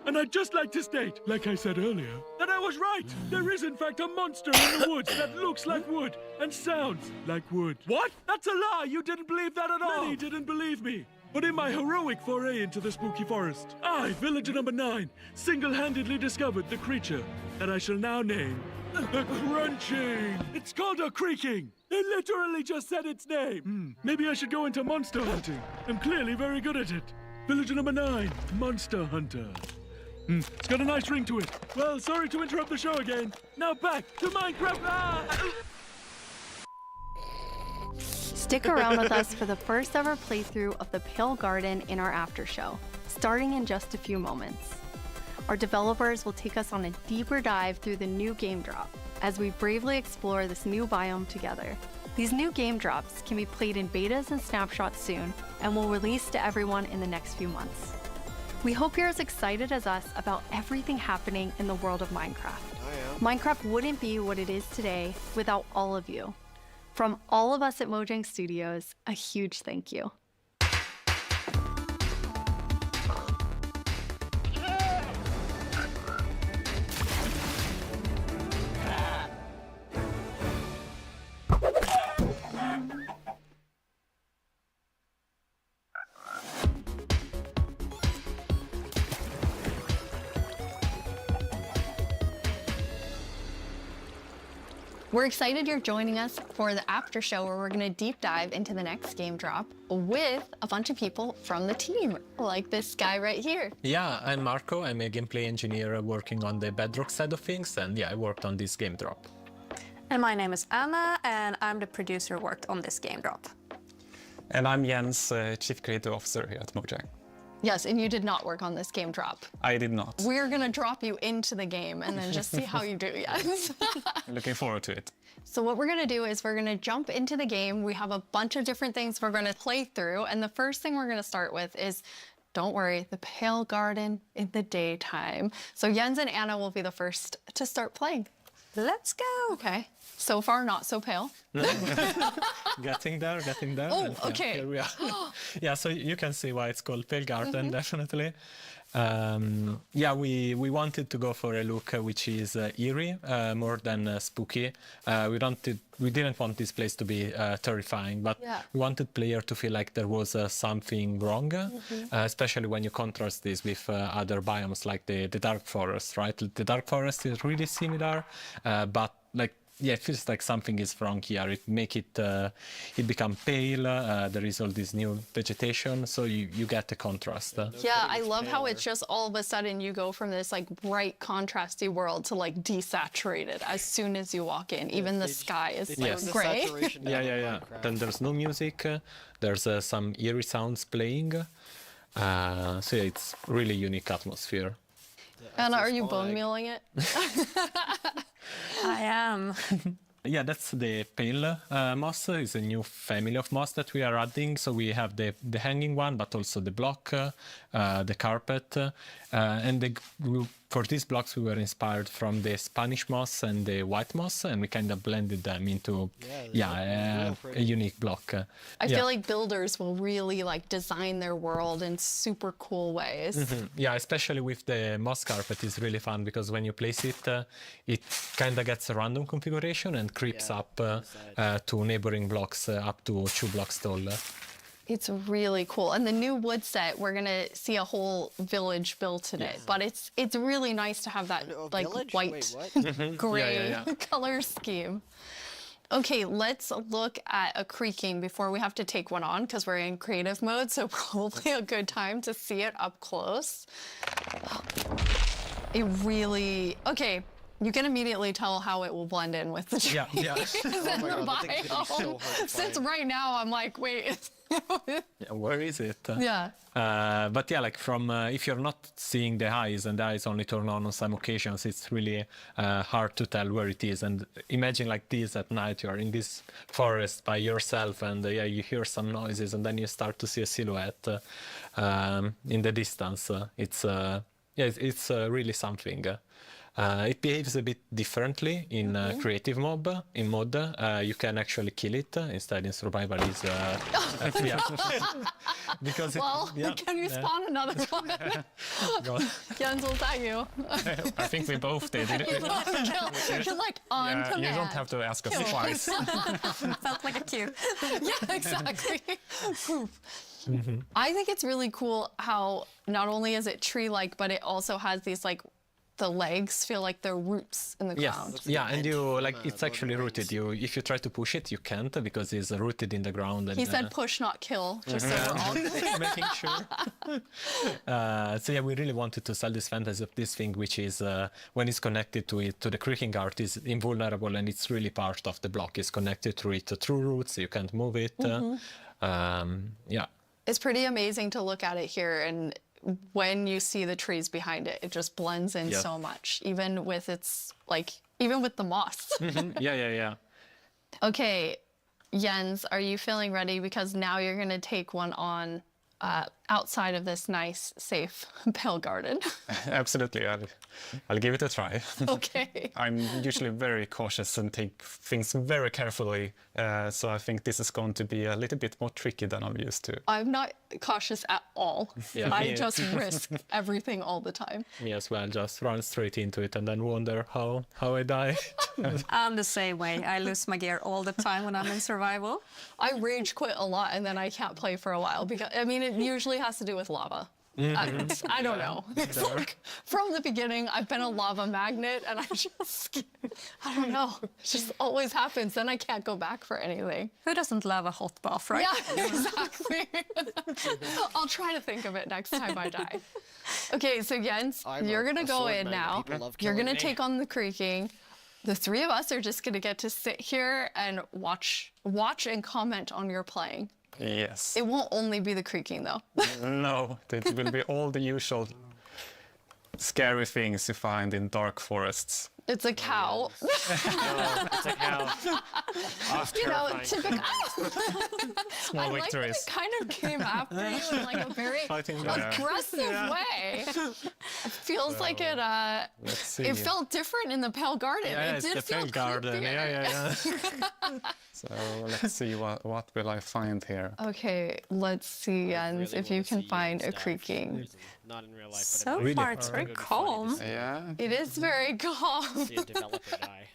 And I'd just like to state, like I said earlier, that I was right. There is in fact a monster in the woods that looks like wood and sounds like wood. What? That's a lie! You didn't believe that at all! Many didn't believe me. But in my heroic foray into the spooky forest, I, villager number 9, single-handedly discovered the creature that I shall now name the Crunching. It's called a Creaking. They literally just said its name. Maybe I should go into monster hunting. I'm clearly very good at it. Villager number 9, Monster Hunter. It's got a nice ring to it. Well, sorry to interrupt the show again. Now back to Minecraft. Stick around with us for the first ever playthrough of the Pale Garden in our after show, starting in just a few moments. Our developers will take us on a deeper dive through the new game drop as we bravely explore this new biome together. These new game drops can be played in betas and snapshots soon and will release to everyone in the next few months. We hope you're as excited as us about everything happening in the world of Minecraft. Minecraft wouldn't be what it is today without all of you. From all of us at Mojang Studios, a huge thank you. We're excited you're joining us for the after show where we're gonna deep dive into the next game drop with a bunch of people from the team, like this guy right here. Yeah, I'm Marco. I'm a gameplay engineer working on the Bedrock side of things, and yeah, I worked on this game drop. And my name is Anna, and I'm the producer who worked on this game drop. And I'm Jens, Chief Creative Officer here at Mojang. Yes, and you did not work on this game drop. I did not. We're gonna drop you into the game and then just see how you do, yes. Looking forward to it. So what we're gonna do is we're gonna jump into the game. We have a bunch of different things we're gonna play through, and the first thing we're gonna start with is, don't worry, the Pale Garden in the daytime. So Jens and Anna will be the first to start playing. Let's go. Okay. So far, not so pale. Getting there. Oh, and, yeah, okay. Here we are. Yeah, so you can see why it's called Pale Garden, definitely. Yeah, we wanted to go for a look which is eerie, more than spooky. We didn't want this place to be terrifying, but we wanted player to feel like there was something wrong, especially when you contrast this with other biomes like the Dark Forest, right? The Dark Forest is really similar, but like, yeah, it feels like something is wrong here. It make it become pale. There is all this new vegetation, so you get the contrast. Yeah, I love how it's just all of a sudden you go from this like bright, contrasty world to like desaturated as soon as you walk in. Even the sky is like gray. Yeah. Then there's no music. There's some eerie sounds playing. So yeah, it's really unique atmosphere. Anna, are you bone mealing it? I am. Yeah, that's the pale moss. It's a new family of moss that we are adding. So we have the hanging one, but also the block, the carpet, and for these blocks we were inspired from the Spanish moss and the white moss, and we kind of blended them into a unique block. I feel like builders will really like design their world in super cool ways. Yeah, especially with the moss carpet is really fun because when you place it, it kind of gets a random configuration and creeps up to neighboring blocks up to 2 blocks tall. It's really cool. And the new wood set, we're gonna see a whole village built in it. But it's really nice to have that like white, gray color scheme. Okay, let's look at a creaking before we have to take one on because we're in creative mode, so probably a good time to see it up close. It really, okay. You can immediately tell how it will blend in with the trees and the biome. Since right now I'm like, wait. Where is it? Yeah. But yeah, like from if you're not seeing the eyes and the eyes only turn on some occasions, it's really hard to tell where it is. And imagine like this at night, you're in this forest by yourself, and you hear some noises, and then you start to see a silhouette in the distance. It's really something. It behaves a bit differently in creative mode. In mod, you can actually kill it. Instead, in survival, is because can you spawn another one? Jens, was that you? I think we both did. You're like on command. You don't have to ask us twice. Felt like a cue. Yeah, exactly. I think it's really cool how not only is it tree-like, but it also has these like the legs feel like they're roots in the ground. Yeah, and it's actually rooted. If you try to push it, you can't because it's rooted in the ground. And, he said push, not kill, just so we're all making sure. So yeah, we really wanted to sell this fantasy of this thing, which is when it's connected to the creaking art, is invulnerable, and it's really part of the block. It's connected to it through roots. You can't move it. Yeah. It's pretty amazing to look at it here, and when you see the trees behind it, it just blends in so much, even with the moss. Yeah. Okay, Jens, are you feeling ready? Because now you're going to take one on outside of this nice, safe Pale Garden. Absolutely, I'll give it a try. Okay. I'm usually very cautious and take things very carefully, so I think this is going to be a little bit more tricky than I'm used to. I'm not cautious at all. I just risk everything all the time. Me as well, just run straight into it and then wonder how I die. I'm the same way. I lose my gear all the time when I'm in survival. I rage quit a lot and then I can't play for a while because, I mean, it usually has to do with lava. I don't know. It's like, from the beginning, I've been a lava magnet, and I don't know. It just always happens. Then I can't go back for anything. Who doesn't love a hot bath, right? Yeah, exactly. I'll try to think of it next time I die. Okay, so Jens, you're going to go in now. You're going to take on the creaking. The three of us are just going to get to sit here and watch and comment on your playing. Yes. It won't only be the creaking, though. No, it will be all the usual scary things you find in dark forests. It's a cow. It's a cow. You know, typical. Small I like that victories. it kind of came after you in like a very aggressive way. It feels like it. Let's see. It felt different in the Pale Garden. Yeah, it it's did the feel Pale Garden. creepier. Yeah. So let's see what will I find here. Okay, let's see, Jens, if you can find a creaking. Not in real life, but So really far, it's very calm. Yeah. It is very calm. See a developer die.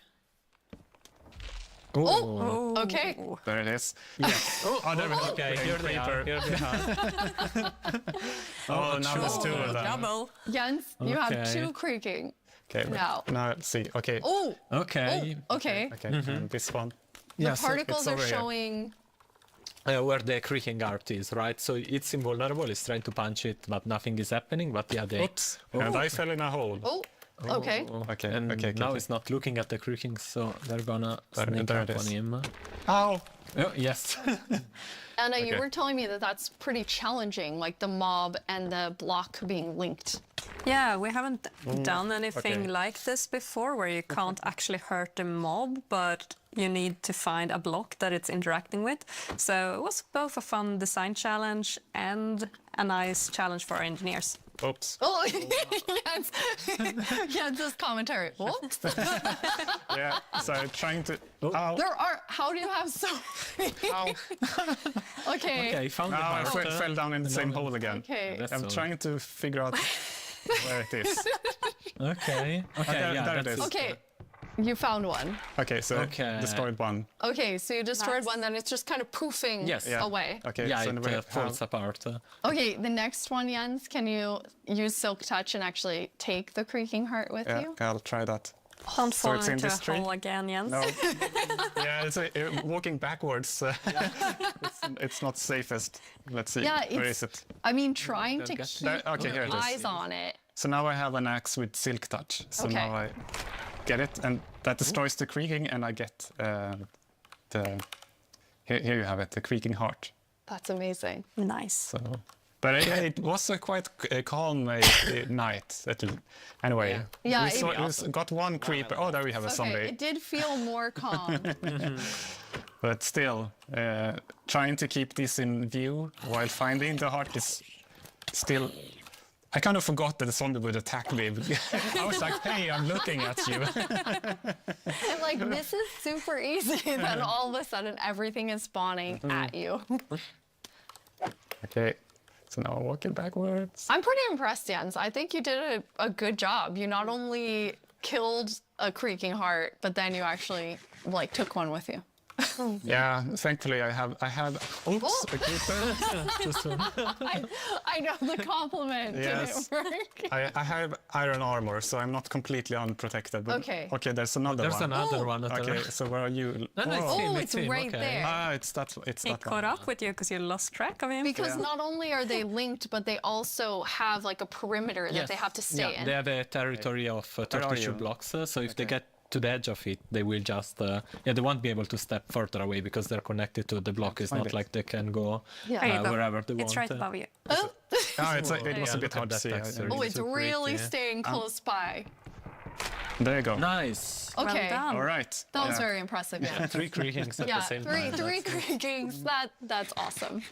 Oh, okay. There it is. Yes. Oh, there we go. Okay, here they are. Here they are. Oh, now there's two of them. Double. Jens, you have Okay. two creaking. Okay. Now. Now let's see. Okay. Oh. Okay. Okay. Okay. And this one. The Yes, particles it's are over here. showing. Where the creaking art is, right? So it's invulnerable. It's trying to punch it, but nothing is happening. But yeah, they. Oops. And I fell in a hole. Oh. Okay. Okay. And okay. now it's not looking at the creaking, so they're gonna sneak there up it on is. him. Ow. Oh, yes. Anna, you Okay. were telling me that that's pretty challenging, like the mob and the block being linked. Yeah, we haven't done anything okay. like this before, where you can't actually hurt the mob, but you need to find a block that it's interacting with. So it was both a fun design challenge and a nice challenge for our engineers. Oops. Oh, Jens. Jens's commentary. Whoops. Yeah. So trying to. Ow. There are. How do you have so many? Okay. Okay, found the Now I heart. fell down in the same hole again. Okay. That's I'm so- trying to figure out where it is. Okay. Okay. there- Yeah. there it that's is. Okay. You found one. Okay, so Okay. destroyed one. Okay, so you destroyed one, then it's just kind of poofing Yes. Yeah. away. Okay, Yeah, so it we have falls apart. Okay, the next one, Jens, can you use Silk Touch and actually take the creaking heart with yeah, you? I'll try that. Don't So fall it's in into this a tree? hole again, Jens. No. Yeah, it's walking backwards. It's not safest. Let's see. Yeah, Where it's- is it? I mean, trying to There- keep okay, here it is. eyes on it. So now I have an axe with silk touch. So Okay. now I get it, and that destroys the creaking, and I get the. Here you have it, the creaking heart. That's amazing. Nice. So, but it was a quite calm night. Anyway, Yeah, we got one creeper. Oh, there we have a Okay, zombie. it did feel more calm. But still, trying to keep this in view while finding the heart is still. I kind of forgot that the zombie would attack me. I was like, hey, I'm looking at you. And like, this is super easy. Then all of a sudden, everything is spawning at you. Okay, so now I'm walking backwards. I'm pretty impressed, Jens. I think you did a good job. You not only killed a creaking heart, but then you actually like took one with you. Yeah, thankfully I have. Oops, Oh. a creeper. I know the compliment Yes. didn't work. I have iron armor, so I'm not completely unprotected. But Okay. Okay, there's another There's one. another one. Okay, so where are you? No, no, it's Whoa. him, Oh, it's it's him. right Okay. there. Ah, it's that He one. caught up with you because you lost track of him. Because Yeah. not only are they linked, but they also have like a perimeter that they have to stay Yeah, in. they have a territory of are 32 you? blocks, so if they get to the edge of it, they will just, they won't be able to step further away because they're connected to the block. It's Find not it. like they can go Yeah. There you go. wherever they want. It's right above you. Oh, Ah, it was a Yeah, bit look hard at to that see. texture. oh, it's so really pretty. staying close by. There you go. Nice. Okay. Well done. All right. That was Yeah. very impressive, yeah. 3 creakings at Yeah, the same three time. three creakings. That's awesome.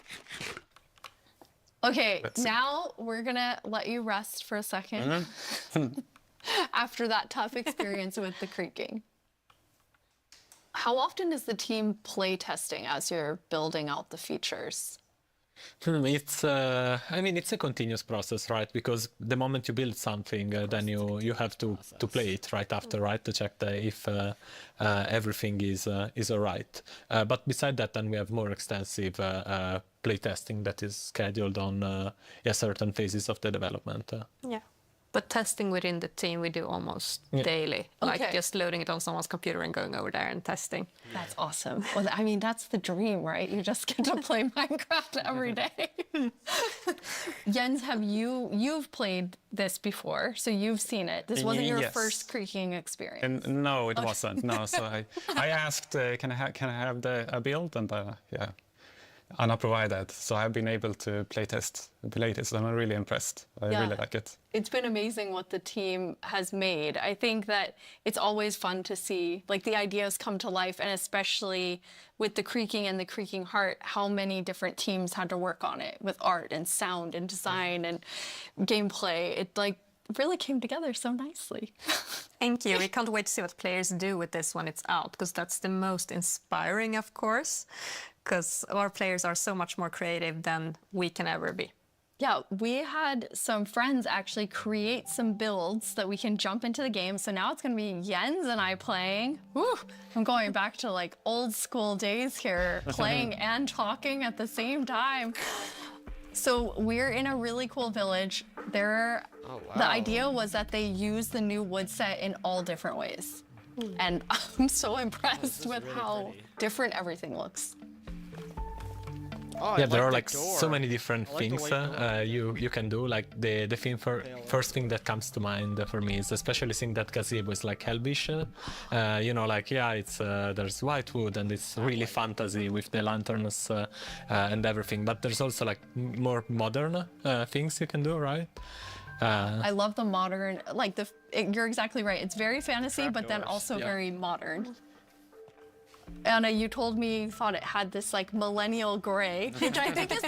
Okay, Let's see. now we're gonna let you rest for a second Mm-hmm. after that tough experience with the creaking. How often is the team play testing as you're building out the features? It's, I mean, it's a continuous process, right? Because the moment you build something, then you have to play it right after, right? To check if everything is all right. But beside that, then we have more extensive playtesting that is scheduled on certain phases of the development. Yeah. But testing within the team we do almost daily, like just loading it on someone's computer and going over there and testing. That's awesome. Well, I mean, that's the dream, right? You just get to play Minecraft every day. Jens, you've played this before, so you've seen it. This wasn't your first creaking experience. And no, it wasn't. No, so I asked, can I have a build, and Anna provided. So I've been able to playtest, and I'm really impressed. I really like it. It's been amazing what the team has made. I think that it's always fun to see like the ideas come to life, and especially with the Creaking and the Creaking Heart, how many different teams had to work on it with art and sound and design and gameplay. It like really came together so nicely. Thank you. We can't wait to see what players do with this when it's out, because that's the most inspiring, of course, because our players are so much more creative than we can ever be. Yeah, we had some friends actually create some builds that we can jump into the game. So now it's going to be Jens and I playing. Woo! I'm going back to like old school days here, playing and talking at the same time. So we're in a really cool village. The idea was that they use the new wood set in all different ways. And I'm so impressed with how different everything looks. Oh, yeah, there are like so many different things you can do. Like the first thing that comes to mind for me is especially seeing that gazebo is like Elvish. You know, like it's there's white wood and it's really fantasy with the lanterns and everything. But there's also like more modern things you can do, right? I love the modern, like you're exactly right. It's very fantasy, but then also very modern. Anna, you told me you thought it had this like millennial gray, which I think is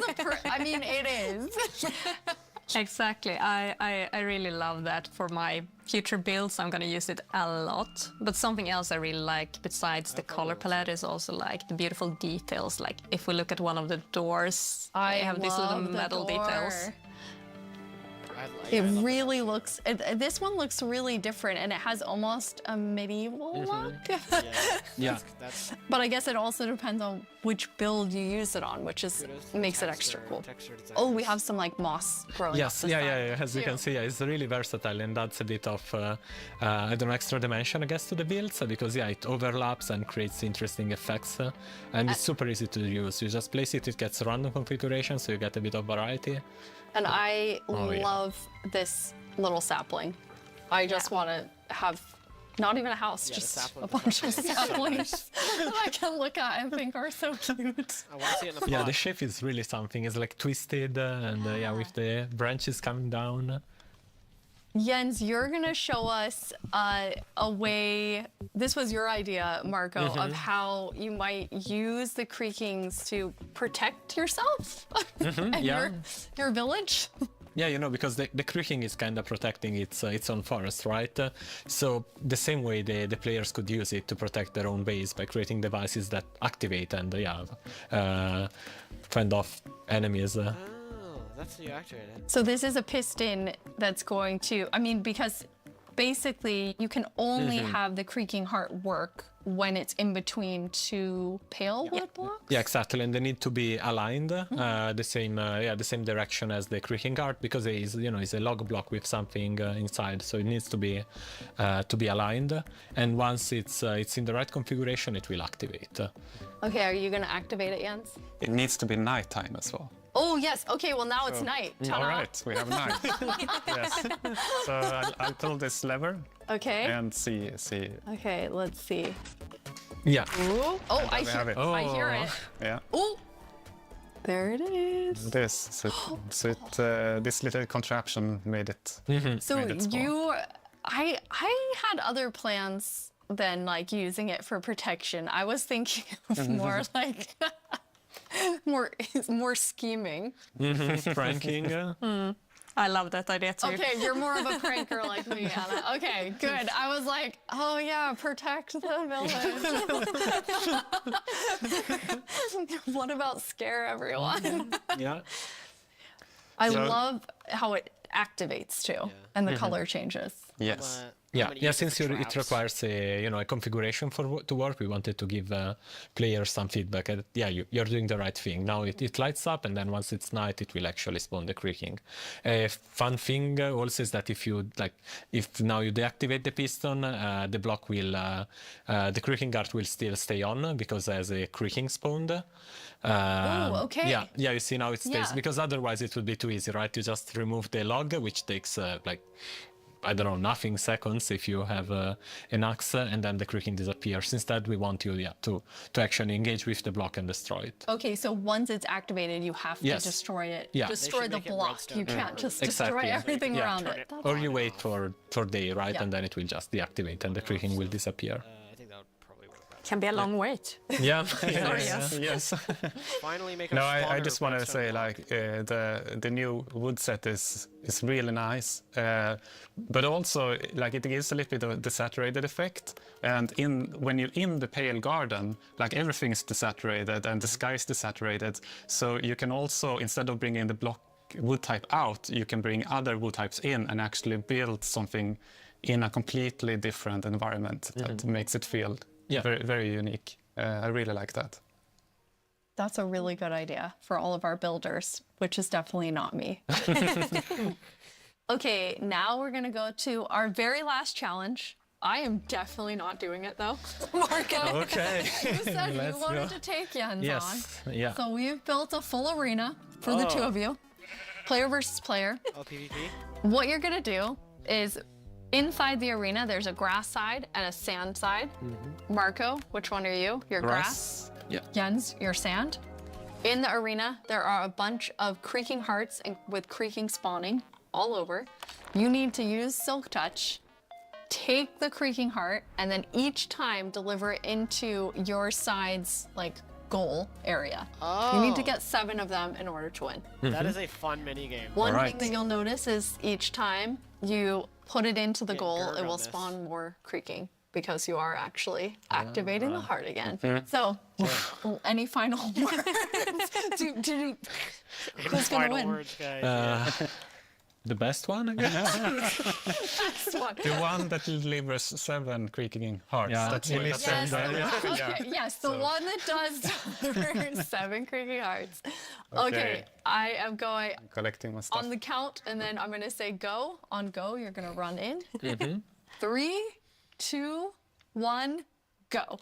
I mean, it is. Exactly. I really love that. For my future builds, I'm going to use it a lot. But something else I really like besides the color palette is also like the beautiful details. Like if we look at one of the doors, I have these little metal details. It really looks, this one looks really different, and it has almost a medieval look. Yeah. But I guess it also depends on which build you use it on, which is makes it extra cool. Oh, we have some like moss growing up the side, as you can see, it's really versatile, and that's a bit of I don't know, extra dimension, I guess, to the builds, because it overlaps and creates interesting effects, and it's super easy to use. You just place it, it gets random configuration, so you get a bit of variety. And I love this little sapling. I just want to have not even a house, just a bunch of saplings that I can look at and think are so cute. I want to see it in the pot. Yeah, the shape is really something. It's like twisted and with the branches coming down. Jens, you're going to show us a way, this was your idea, Marco, of how you might use the Creakings to protect yourself and your village. Yeah, you know, because the Creaking is kind of protecting its own forest, right? So the same way the players could use it to protect their own base by creating devices that activate and fend off enemies. That's how you activate it. So this is a piston that's going to, I mean, because basically you can only have the Creaking Heart work when it's in between two pale wood blocks? Yeah, exactly, and they need to be aligned the same direction as the Creaking Heart, because it is, it's a log block with something inside, so it needs to be aligned. And once it's in the right configuration, it will activate. Okay, are you going to activate it, Jens? It needs to be nighttime as well. Oh, yes. Okay, well, now it's night. Ta-da. All right, we have night. Yes. So I'll pull this lever. Okay. And see. Okay, let's see. Yeah. Ooh. Oh, I hear it. I hear it. Yeah. Oh, there it is. This little contraption made it. So I had other plans than like using it for protection. I was thinking of more like more scheming. Pranking. I love that idea too. Okay, you're more of a pranker like me, Anna. Okay, good. I was like, oh yeah, protect the village. What about scare everyone? Yeah. I love how it activates too, and the color changes. Yes. I'm gonna use Since the it traps. requires a configuration to work, we wanted to give players some feedback. You're doing the right thing. Now it lights up, and then once it's night, it will actually spawn the creaking. A fun thing also is that if now you deactivate the piston, the block will, the creaking guard will still stay on because there's a creaking spawned. Okay. Yeah, you see now it stays, Yeah. because otherwise it would be too easy, right? You just remove the log, which takes I don't know, nothing seconds if you have an axe, and then the creaking disappears. Instead, we want you to actually engage with the block and destroy it. Okay, so once it's activated, you have to Yes. destroy it. Yeah. Destroy the block. You can't just destroy Exactly. everything Yeah. around it. That's Or you wait for day, right? Yeah. And then it will just deactivate and the creaking will disappear. I think that would probably work out. Can be a long wait. Yeah. Yes. Finally make a No, spawner I just want to redstone say block. the new wood set is really nice, but also it gives a little bit of a desaturated effect. And when you're in the pale garden, everything is desaturated and the sky is desaturated. So you can also, instead of bringing the block wood type out, you can bring other wood types in and actually build something in a completely different environment that makes it feel very, very unique. I really like that. That's a really good idea for all of our builders, which is definitely not me. Okay, now we're gonna go to our very last challenge. I am definitely not doing it though. Marco, Okay. you said you Let's wanted go. to take Jens Yes. on. Yeah. So we've built a full arena for the two of you. Player versus player. Oh, PvP? What you're gonna do is inside the arena, there's a grass side and a sand side. Marco, which one are you? You're grass. Yeah. Jens, you're sand. In the arena, there are a bunch of creaking hearts with creaking spawning all over. You need to use Silk Touch, take the creaking heart, and then each time deliver it into your side's goal area. You need to get 7 of them in order to win. That is a fun mini game. One thing that you'll notice is each time you put it into the goal, Gerd it on will this. spawn more creaking because you are actually activating the heart again. So, any final words? Who's gonna Final win? words, guys. The best one, I guess. Next one. The one that delivers 7 creaking hearts. Yeah. That's Yes. what Yes. Okay, yes, the one that does deliver 7 creaking hearts. Okay, I am going collecting my stuff. on the count, and then I'm gonna say go. On go, you're gonna run in. 3, 2, 1, go.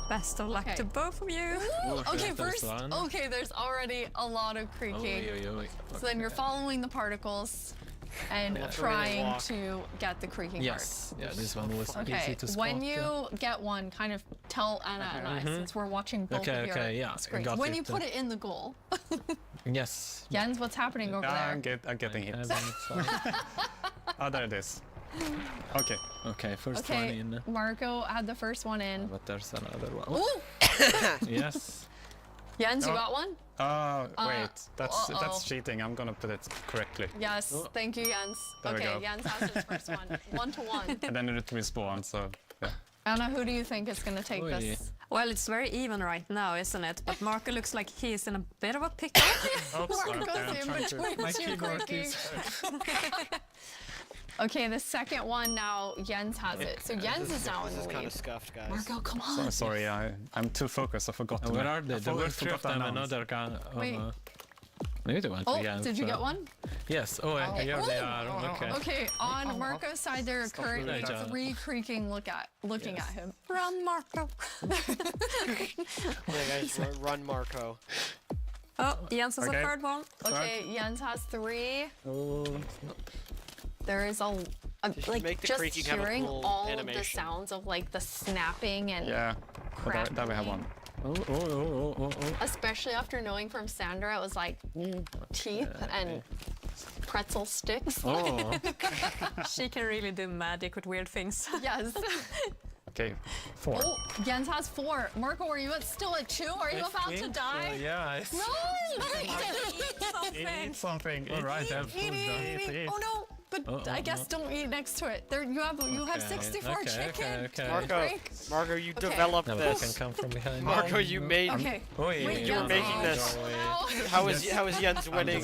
Best of luck Okay. to both of you. Okay, First first, one. okay, there's already a lot of creaking. So then you're following the particles and Yeah. trying Walk. to get the creaking Yes. Yeah, this one was heart. easy Okay, to spot. when you get one, kind of tell Anna and I, since we're watching both Okay, of your okay, yeah, I screens. got When it. you put it in the goal. Yes. Jens, what's happening over I'm there? getting hit. There it is. Okay. Okay, first one Okay, in. Marco had the first one in. But there's another one. Ooh! Yes. Jens, you Oh. got one? Oh, wait. That's uh-oh. cheating. I'm gonna put it correctly. Yes, thank you, Jens. There we Okay, go. Jens has his first one. 1 to 1. And then it respawn, so yeah. Anna, who do you think is gonna take Oy. this? Well, it's very even right now, isn't it? But Marco looks like he's in a bit of a pickle. Marco's I'm in trying to- between my two keyboard creaking. keeps- Okay, the second one now, Jens has it. So Jens is now in This the is kind lead. of scuffed, guys. Marco, come on. Sorry, I'm too focused. I forgot. Where are they? I There were 3 forgot of to them. announce. Another gun. Wait. Maybe they went Oh, again. did you get one? Yes. Oh, here they are. Okay. Okay, on Marco's side, there are currently moving. 3 creaking looking at him. Run, Marco. Yeah, guys, run Marco. Oh, Jens has Okay. a third one. Okay, Jens has 3. Oh. There is should make the just creaking have a hearing cool all of the animation. sounds of the snapping and Yeah. But there we have one. Oh. especially after knowing from Sandra, it was like teeth and pretzel sticks. Oh. She can really do magic with weird things. Yes. Okay, 4. Oh, Jens has 4. Marco, are you still at 2? Are you about to die? Yeah. Run! Eat something. All right, have food done. Eat. Oh no! But I guess don't eat next to it. There, you have Okay, 64 chicken. okay. Marco, Break. Marco, you Okay. developed Now I this. can come from behind. Marco, you made. Okay. Wait, Wait, You were Jens. making this. How is Jens winning?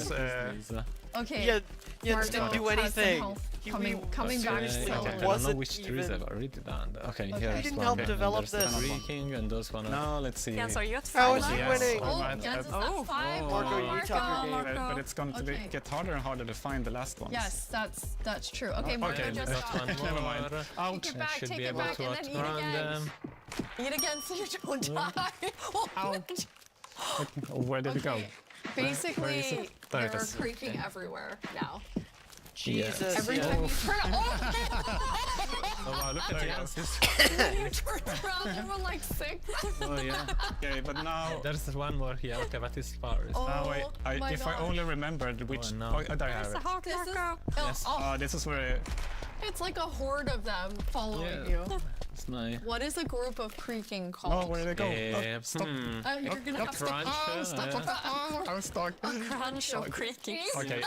Okay. Yeah, Jens Marco didn't do has some anything. health. coming back Okay, slowly. I don't know which trees I've already done. Okay, Okay. here's You didn't one. help Okay, develop there's the this. creaking and those one. No, let's see. Jens, are you at How 5 is he lives? winning? Oh, Right, Jens is oh, at 5. Marco, you top your game. But it's going to Okay. get harder and harder to find the last ones. Yes, that's true. Okay, Marco Okay, just that's stop. Never mind. Out. Take it back, Should take be it able back, to and then eat outrun again. them. Eat again so you don't die. Out. Where did it go? Basically, Where is it? There it they're is. creeping everywhere now. Jesus. Every yeah. time you turn Oh wow, look at Jens. you turn around, there were like 6. Oh yeah. Okay, but now. There's one more here. Okay, but it's far. Oh, Now my if I gosh. only remembered which. Oh, no. Oh, there I have There's a it. heart, This is, Marco. Yes. oh, This is where. it's like a horde of them following Yeah. you. It's nice. What is a group of creaking called? Oh, where did it go? Stop. You're gonna have to crunch, I'm stuck. Crunch of creaking. Okay,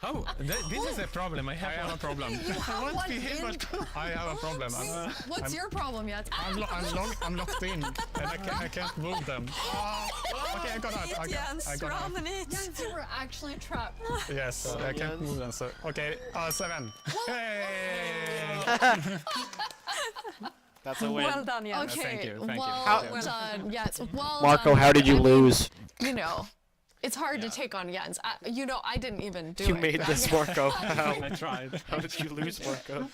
Oh, this is a problem. I I have a have problem. You have one in. I have a problem. What's your problem yet? I'm locked in, and I can't move them. Okay, I got out. Jens, I got out. run and eat. Jens, you were actually trapped. Yes, I can't move them. So okay, 7. Hey! That's a win. Well done, Jens. Okay, Thank you, thank you. well done. Yes, well Marco, done. how did you lose? You know, it's hard to take on Jens. I didn't even do You it. made this, Marco. I tried. How did you lose, Marco?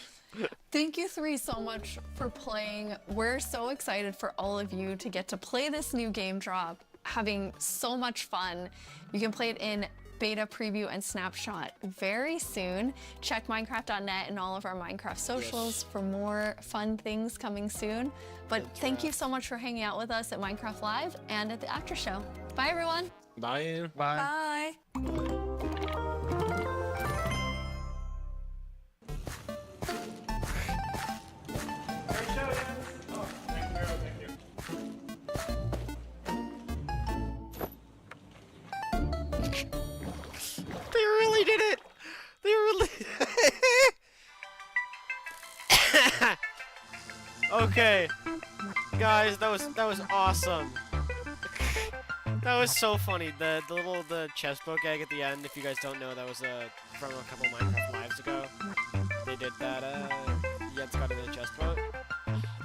Thank you 3 so much for playing. We're so excited for all of you to get to play this new game drop, having so much fun. You can play it in beta preview and snapshot very soon. Check Minecraft.net and all of our Minecraft socials for more fun things coming soon. But thank you so much for hanging out with us at Minecraft Live and at the After Show. Bye, everyone. Bye. Bye. They really did it! They really. Okay, guys, that was awesome. That was so funny. The chest boat gag at the end. If you guys don't know, that was from a couple Minecraft lives ago. They did that. Jens got in the chest boat.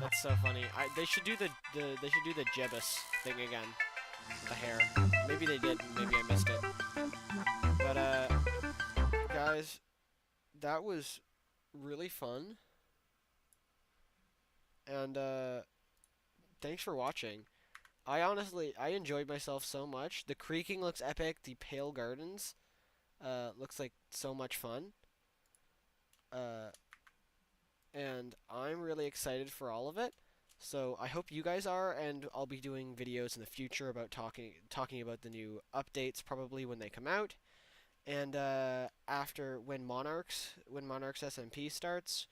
That's so funny. They should do the gibbous thing again. The hair. Maybe they did. Maybe I missed it. But guys, that was really fun. And thanks for watching. I enjoyed myself so much. The creaking looks epic. The Pale Gardens looks like so much fun. And I'm really excited for all of it. So I hope you guys are, and I'll be doing videos in the future about talking about the new updates probably when they come out. And after when Monarchs SMP starts,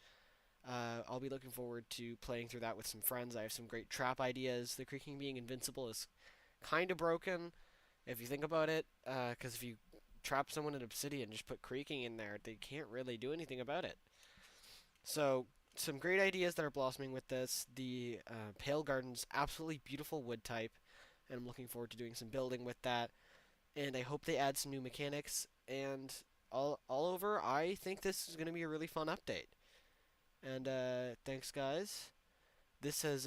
I'll be looking forward to playing through that with some friends. I have some great trap ideas. The creaking being invincible is kind of broken if you think about it, because if you trap someone in obsidian, just put creaking in there, they can't really do anything about it. So some great ideas that are blossoming with this. The Pale Gardens, absolutely beautiful wood type, and I'm looking forward to doing some building with that. And I hope they add some new mechanics. And all over, I think this is going to be a really fun update. And thanks, guys. This has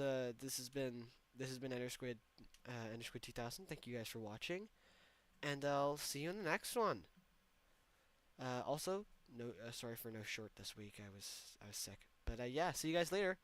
been Endersquid 2000. Thank you guys for watching, and I'll see you in the next one. Also, sorry for no short this week. I was sick, but yeah, see you guys later.